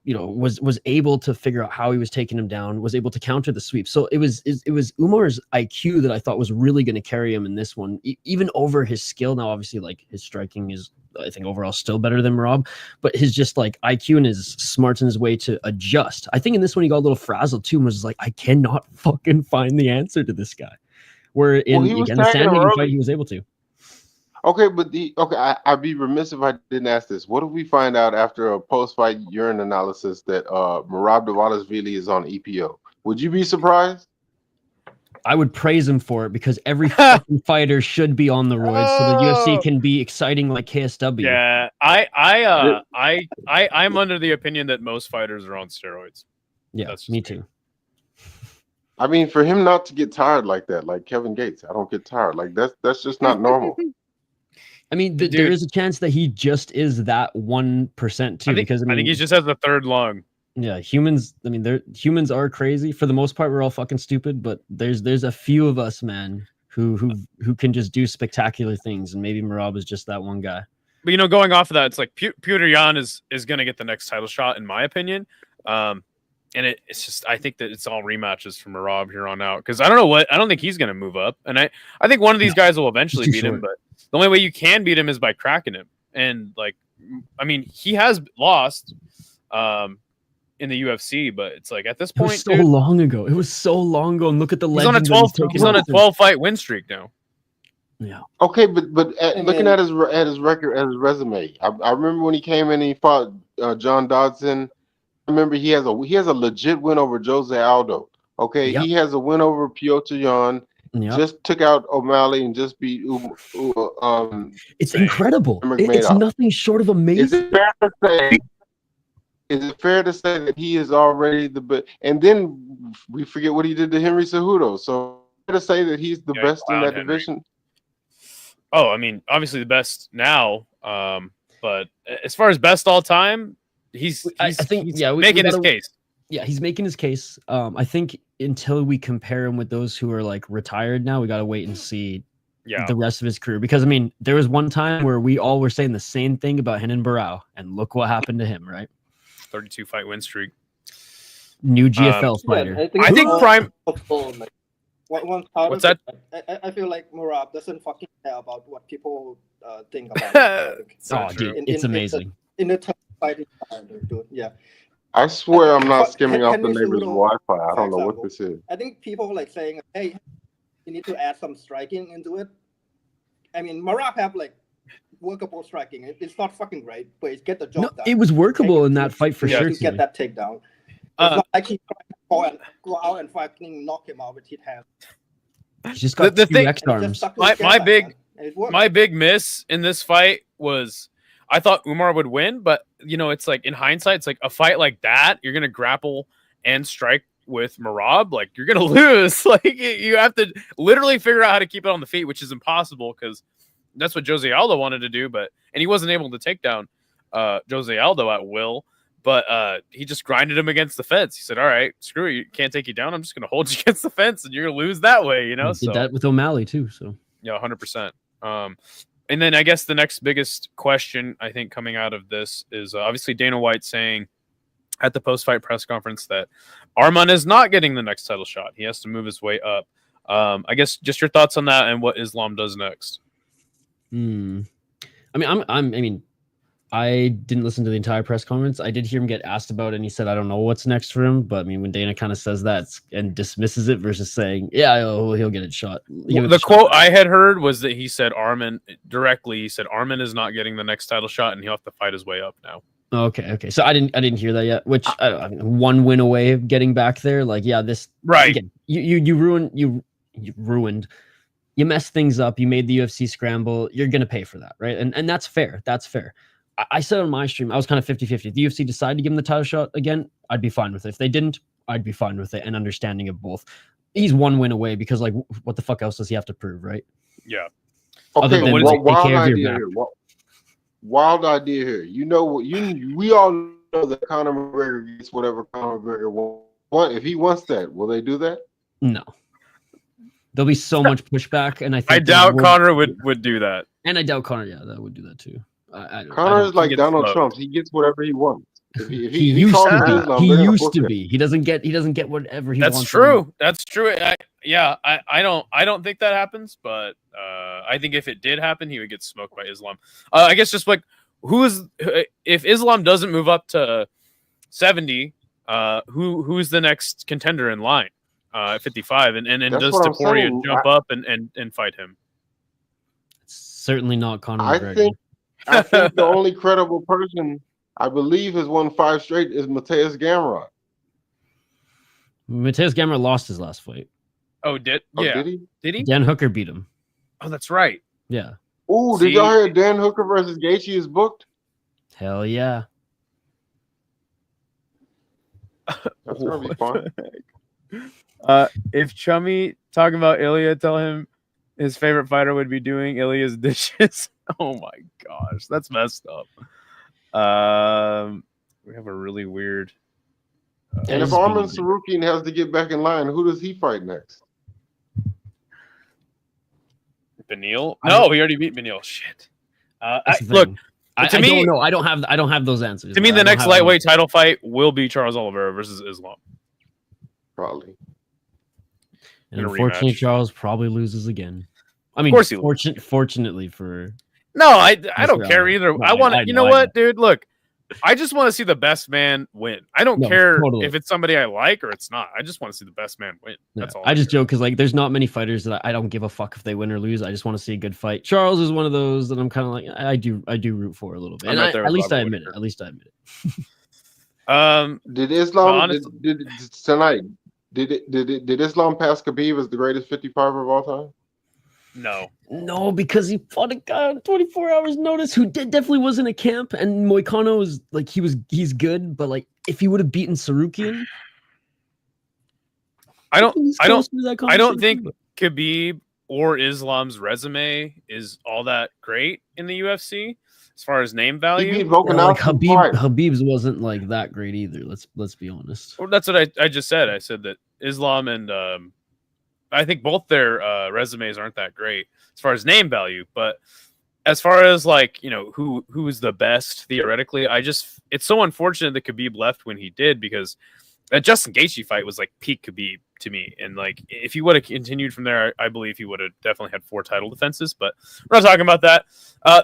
was able to figure out how he was taking him down, was able to counter the sweep. So it was Umar's IQ that I thought was really going to carry him in this one, even over his skill. Now, obviously, his striking is, I think, overall still better than Merab, but his just IQ and his smarts in his way to adjust. I think in this one he got a little frazzled too, and was I cannot fucking find the answer to this guy. Where in the Sandhagen fight he was able to. Okay, but I'd be remiss if I didn't ask this. What if we find out after a post-fight urine analysis that Merab Dvalishvili is on EPO? Would you be surprised? I would praise him for it because every fucking fighter should be on the roids so the UFC can be exciting like KSW. Yeah, I'm under the opinion that most fighters are on steroids. Yeah, me too. I mean, for him not to get tired like that, like Kevin Gates, I don't get tired. That's just not normal. I mean, there is a chance that he just is that 1% too. I think he just has the third lung. Yeah, humans. I mean, humans are crazy. For the most part, we're all fucking stupid. But there's a few of us, man, who can just do spectacular things, and maybe Merab is just that one guy. But going off of that, it's Petr Yan is going to get the next title shot, in my opinion. And it's just, I think that it's all rematches from Merab here on out, because I don't think he's going to move up, and I think one of these guys will eventually beat him, but the only way you can beat him is by cracking him. And I mean, he has lost in the UFC, but it's at this point, it was long ago. It was so long ago, and look at the legend. He's on a 12 fight win streak now. Yeah. Okay, but looking at his record, at his resume, I remember when he came in and he fought John Dodson. I remember he has a legit win over Jose Aldo. Okay, he has a win over Petr Yan. Just took out O'Malley and just beat it's incredible. It's nothing short of amazing. Is it fair to say that he is already the best? And then we forget what he did to Henry Cejudo. So fair to say that he's the best in that division? Oh, I mean, obviously the best now. But as far as best all time, he's making his case. Yeah, he's making his case. I think until we compare him with those who are like retired now, we got to wait and see Yeah. the rest of his career. Because I mean, there was one time where we all were saying the same thing about Henan Barao, and look what happened to him, right? 32 fight win streak. New GFL fighter. I think prime. What's that? I feel like Merab doesn't fucking care about what people think about him. Oh, dude, it's amazing. In the top fighting style, dude. Yeah. I swear I'm not But skimming off the Henry neighbor's Cejudo, Wi-Fi. I for don't know what example, this is. I think people like saying, "Hey, you need to add some striking into it." I mean, Merab have like workable striking. It's not fucking great, but it get the job done. It was workable in that fight for Yeah, sure. to get that takedown. It's not like he tried to go out and fucking knock him out with hit hand. He's just got The two thing- X arms. My big miss in this fight was I thought Umar would win, but you know, it's like in hindsight, it's like a fight like that, you're gonna grapple and strike with Merab, like you're gonna lose. Like you have to literally figure out how to keep it on the feet, which is impossible because that's what Jose Aldo wanted to do, and he wasn't able to take down Jose Aldo at will. But he just grinded him against the fence. He said, "All right, screw you, can't take you down. I'm just gonna hold you against the fence, and you're gonna lose that way." You know, He did that with O'Malley too. So yeah, 100%. And then I guess the next biggest question I think coming out of this is obviously Dana White saying at the post-fight press conference that Arman is not getting the next title shot. He has to move his way up. I guess just your thoughts on that and what Islam does next. I mean, I didn't listen to the entire press conference. I did hear him get asked about it, and he said, "I don't know what's next for him." But I mean, when Dana kind of says that and dismisses it versus saying, "Yeah, he'll get it shot." The quote I had heard was that he said Arman directly. He said Arman is not getting the next title shot, and he'll have to fight his way up now. Okay. So I didn't hear that yet. Which I mean, one win away of getting back there. Like, yeah, this right. Again, you ruined. You messed things up. You made the UFC scramble. You're gonna pay for that, right? And that's fair. That's fair. I said on my stream, I was kind of 50-50. If the UFC decided to give him the title shot again, I'd be fine with it. If they didn't, I'd be fine with it and understanding of both. He's one win away because, like, what the fuck else does he have to prove, right? Yeah. Okay, than, well, take care wild of your idea back. here. Wild idea here. You know what? We all know that Conor McGregor gets whatever Conor McGregor wants. If he wants that, will they do that? No. There'll be so much pushback, and I think I doubt Conor would do that. And I doubt Conor, that would do that too. Conor is like Donald Trump. He gets whatever he wants. He used to be. He doesn't get whatever he wants. That's true. That's true. I don't think that happens, but I think if it did happen, he would get smoked by Islam. I guess just like if Islam doesn't move up to 70, who's the next contender in line? 55, and does Taporia jump up and fight him? Certainly not Conor McGregor. I think the only credible person I believe has won 5 straight is Mateus Gamrot. Mateus Gamrot lost his last fight. Did he? Dan Hooker beat him. Oh, that's right. Yeah. Ooh, did y'all hear Dan Hooker versus Gaethje is booked? Hell yeah. That's gonna be fun. If Chummy talking about Ilya, tell him his favorite fighter would be doing Ilya's dishes. Oh my gosh, that's messed up. We have a really weird. And if Arman Sarukian has to get back in line, who does he fight next? Beneil? No, he already beat Beneil. Shit. Look, I don't know. I don't have those answers. To me, the next lightweight title fight will be Charles Oliveira versus Islam. Probably. And unfortunately, Charles probably loses again. I mean, of course he loses. Fortunately for. No, I don't care either. No, I want to. You know what, know. dude? Look, I just want to see the best man win. I don't care if it's somebody I like or it's not. I just want to see the best man win. That's all. I just joke because like there's not many fighters that I don't give a fuck if they win or lose. I just want to see a good fight. Charles is one of those that I'm kind of like I do root for a little bit. And at least I admit it. At least I admit it. Did Islam did tonight? Did Islam pass Khabib as the greatest 55er of all time? No, because he fought a guy on 24 hours notice who definitely was in a camp, and Moicano was like he's good, but like if he would have beaten Sarukian, I don't think Khabib or Islam's resume is all that great in the UFC. As far as name He value, beat Yeah, like Volkanovski twice. Habib's wasn't like that great either. Let's be honest. well, that's what I just said. I said that Islam and I think both their resumes aren't that great as far as name value, but as far as like, you know, who's the best theoretically, it's so unfortunate that Khabib left when he did, because that Justin Gaethje fight was like peak Khabib to me. And like, if he would have continued from there, I believe he would have definitely had 4 title defenses, but we're not talking about that.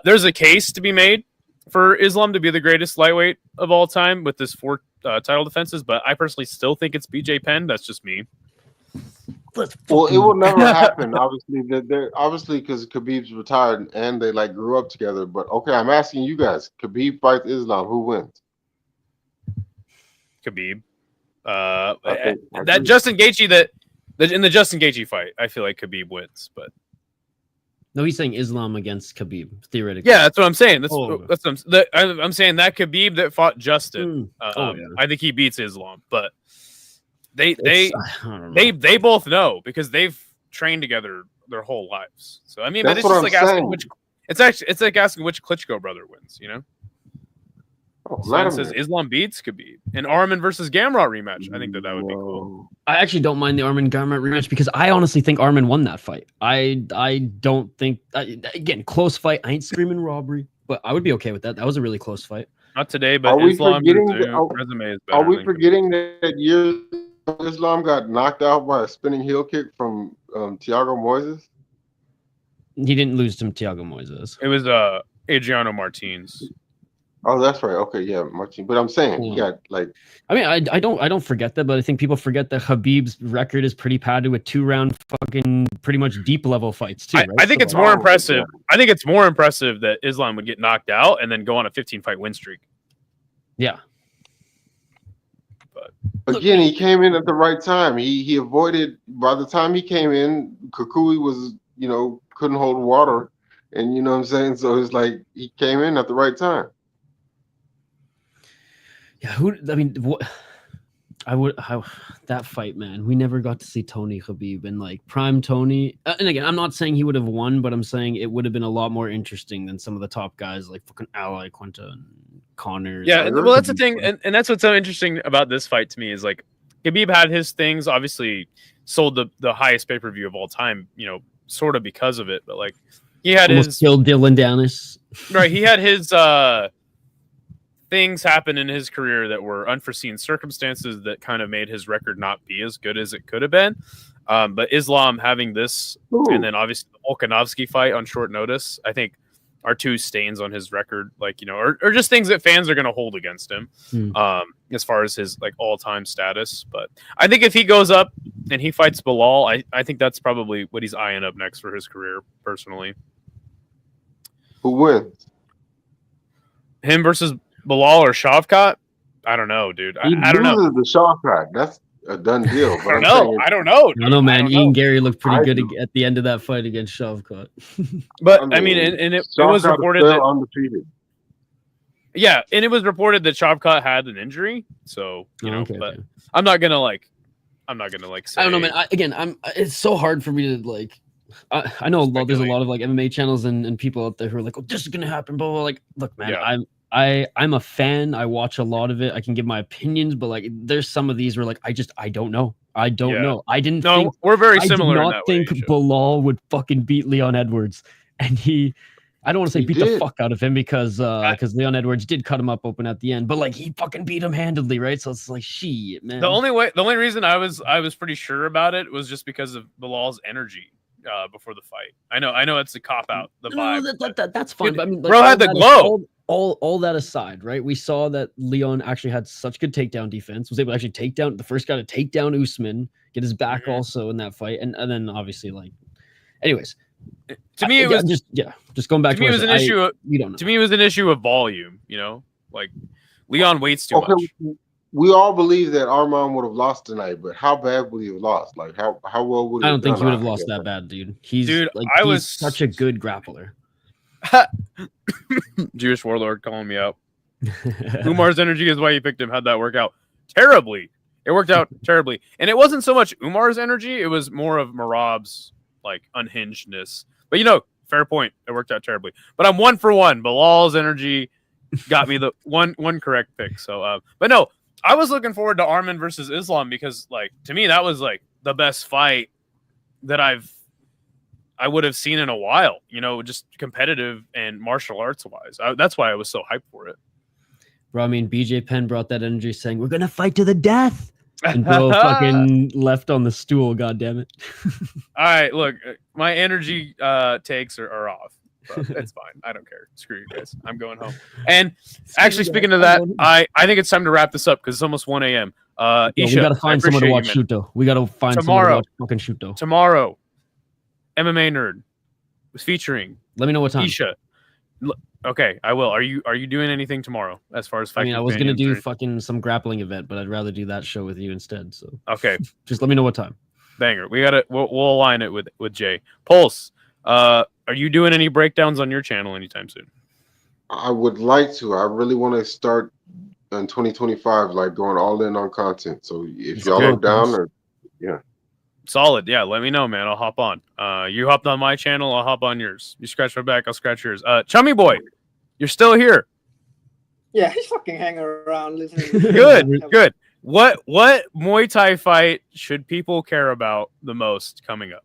There's a case to be made for Islam to be the greatest lightweight of all time with this 4 title defenses, but I personally still think it's BJ Penn. That's just me. Well, it will never happen. Obviously, they're obviously because Khabib's retired and they like grew up together. But okay, I'm asking you guys: Khabib fights Islam, who wins? Khabib. I That agree. Justin Gaethje in the Justin Gaethje fight, I feel like Khabib wins, but No, he's saying Islam against Khabib theoretically. yeah, that's what I'm saying. That's Oh. that's what I'm saying. That Khabib that fought Justin, Oh, yeah. I think he beats Islam, but I don't know. they both know because they've trained together their whole lives. So I mean, but That's it's what just I'm like asking saying. which. It's like asking which Klitschko brother wins. You know, Oh, Sven let him says win. Islam beats Khabib. An Armin versus Gamrot rematch. I think that would be cool. I actually don't mind the Armin Garment rematch because I honestly think Armin won that fight. I don't think again close fight. I ain't screaming robbery, but I would be okay with that. That was a really close fight. Not today, but Are we Islam's forgetting? resume is better. Are we than forgetting that years Islam got knocked out by a spinning heel kick from Thiago Moises? He didn't lose to Thiago Moises. It was Adriano Martins. Oh, that's right. Okay, yeah, Martin. But I'm saying he got like. I mean, I don't forget that, but I think people forget that Khabib's record is pretty padded with 2-round fucking pretty much deep level fights too. Right? I think So, it's like- more impressive. I think it's more impressive that Islam would get knocked out and then go on a 15-fight win streak. Yeah. Again, he came in at the right time. He avoided. By the time he came in, Kukui was couldn't hold water, and you know what I'm saying. So it's like he came in at the right time. Yeah, that fight, man. We never got to see Tony Khabib and like prime Tony. And again, I'm not saying he would have won, but I'm saying it would have been a lot more interesting than some of the top guys like fucking Ally Quinta and Connor. Yeah, well, that's the thing, and that's what's so interesting about this fight to me is like Khabib had his things. Obviously, sold the highest pay per view of all time. You know, sort of because of it, but like he had almost killed Dylan Dennis. Right, he had his things happen in his career that were unforeseen circumstances that kind of made his record not be as good as it could have been. But Islam having this, and then obviously the Volkanovski fight on short notice, I think are 2 stains on his record, like, or just things that fans are going to hold against him as far as his like all-time status. But I think if he goes up and he fights Bilal, I think that's probably what he's eyeing up next for his career personally. Who wins? Him versus Bilal or Shavkat? I don't know, dude. I don't know. The Shavkat. That's a done deal. But I don't know. I don't know, man. Ian Gary looked pretty good do. at the end of that fight against Shavkat. But I mean, and it was Shavkat reported is that still undefeated. yeah, and it was reported that Shavkat had an injury. So but I'm not gonna say. I don't know, man. It's so hard for me to like. I know there's a lot of like MMA channels and people out there who are like, "Oh, this is gonna happen." But like, look, man, Yeah. I'm a fan. I watch a lot of it. I can give my opinions, but like, there's some of these where like, I don't know. I don't know. I didn't. No, think, we're very I similar did in not that way, think Bilal would fucking beat Leon Edwards, and I don't want to say beat the fuck out of him because Leon Edwards did cut him up open at the end, but like he fucking beat him handedly, right? So it's like shit, man. The only reason I was pretty sure about it was just because of Bilal's energy before the fight. I know it's a cop out. The vibe. That's fine. Dude, But I mean, bro all had the that- glow. All that aside, right? We saw that Leon actually had such good takedown defense. Was able to actually take down the first guy to take down Usman, get his back also in that fight, and then obviously like, anyways. To me, it was just going back to me, it was an issue. We don't know. To me, it was an issue of volume. Like Leon waits too much. We all believe that Arman would have lost tonight, but how bad would he have lost? Like how well would he I don't think he done? would have lost that bad, dude. He's I he's was such a good grappler. Jewish warlord calling me out. Umar's energy is why he picked him. How'd that work out? Terribly. It worked out terribly. And it wasn't so much Umar's energy, it was more of Merab's like unhingedness. But Fair point. It worked out terribly. But I'm 1 for 1. Bilal's energy got me the one correct pick. So, but no, I was looking forward to Arman versus Islam because, like, to me, that was like the best fight that I would have seen in a while. You know, just competitive and martial arts wise. That's why I was so hyped for it. Bro, I mean, BJ Penn brought that energy, saying we're gonna fight to the death. And bro fucking left on the stool, goddammit. All right, look, my energy takes are off. But it's fine. I don't care. Screw you guys. I'm going home. And actually, speaking of that, I think it's time to wrap this up because it's almost 1 a.m. Isha, we gotta find someone to watch you, man. Shuto. We gotta find someone to watch fucking Shuto. Tomorrow, MMA Nerd was featuring. Let me know what time. Isha. Okay, I will. Are you doing anything tomorrow as far as fighting? I was gonna do fucking some grappling event, but I'd rather do that show with you instead. So okay, just let me know what time. Banger. We'll align it with Jay. Pulse. Are you doing any breakdowns on your channel anytime soon? I would like to. I really want to start in 2025, like going all in on content. So if y'all are down, or yeah. Solid. Yeah, let me know, man. I'll hop on. You hopped on my channel, I'll hop on yours. You scratch my back, I'll scratch yours. Chummy boy, you're still here. Yeah, he's fucking hanging around listening. Good. What Muay Thai fight should people care about the most coming up?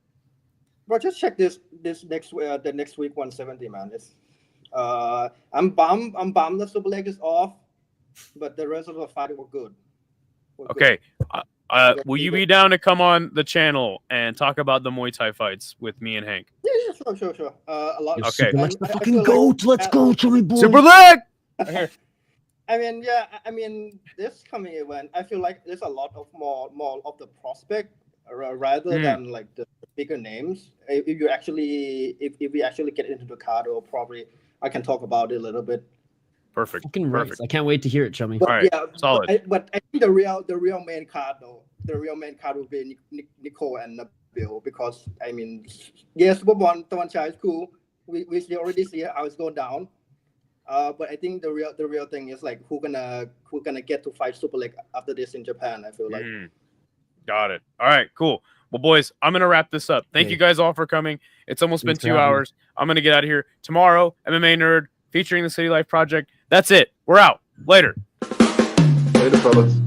Bro, just check this next the next week 170, man. It's I'm bummed the super leg is off, but the rest of the fight were good. Okay. Will you be down to come on the channel and talk about the Muay Thai fights with me and Hank? Yeah, sure. A lot. Okay. Let's fucking go. Let's go, Chummy boy. Super leg. I mean, this coming event, I feel like there's a lot of more of the prospect rather than like the bigger names. If we actually get into the card, or probably I can talk about it a little bit. Perfect. Fucking right. I can't wait to hear it, Chummy. But, all right, yeah, solid. But I think the real main card though, will be Nicole and Nabil, because I mean, yeah, Super One Chai is cool. We already see how it's going down. But I think the real thing is like who gonna get to fight Super League after this in Japan. I feel like. Got it. All right, cool. Well, boys, I'm gonna wrap this up. Thank you guys all for coming. It's almost been 2 hours. I'm gonna get out of here tomorrow. MMA Nerd featuring the City Life Project. That's it. We're out. Later. Later, fellas.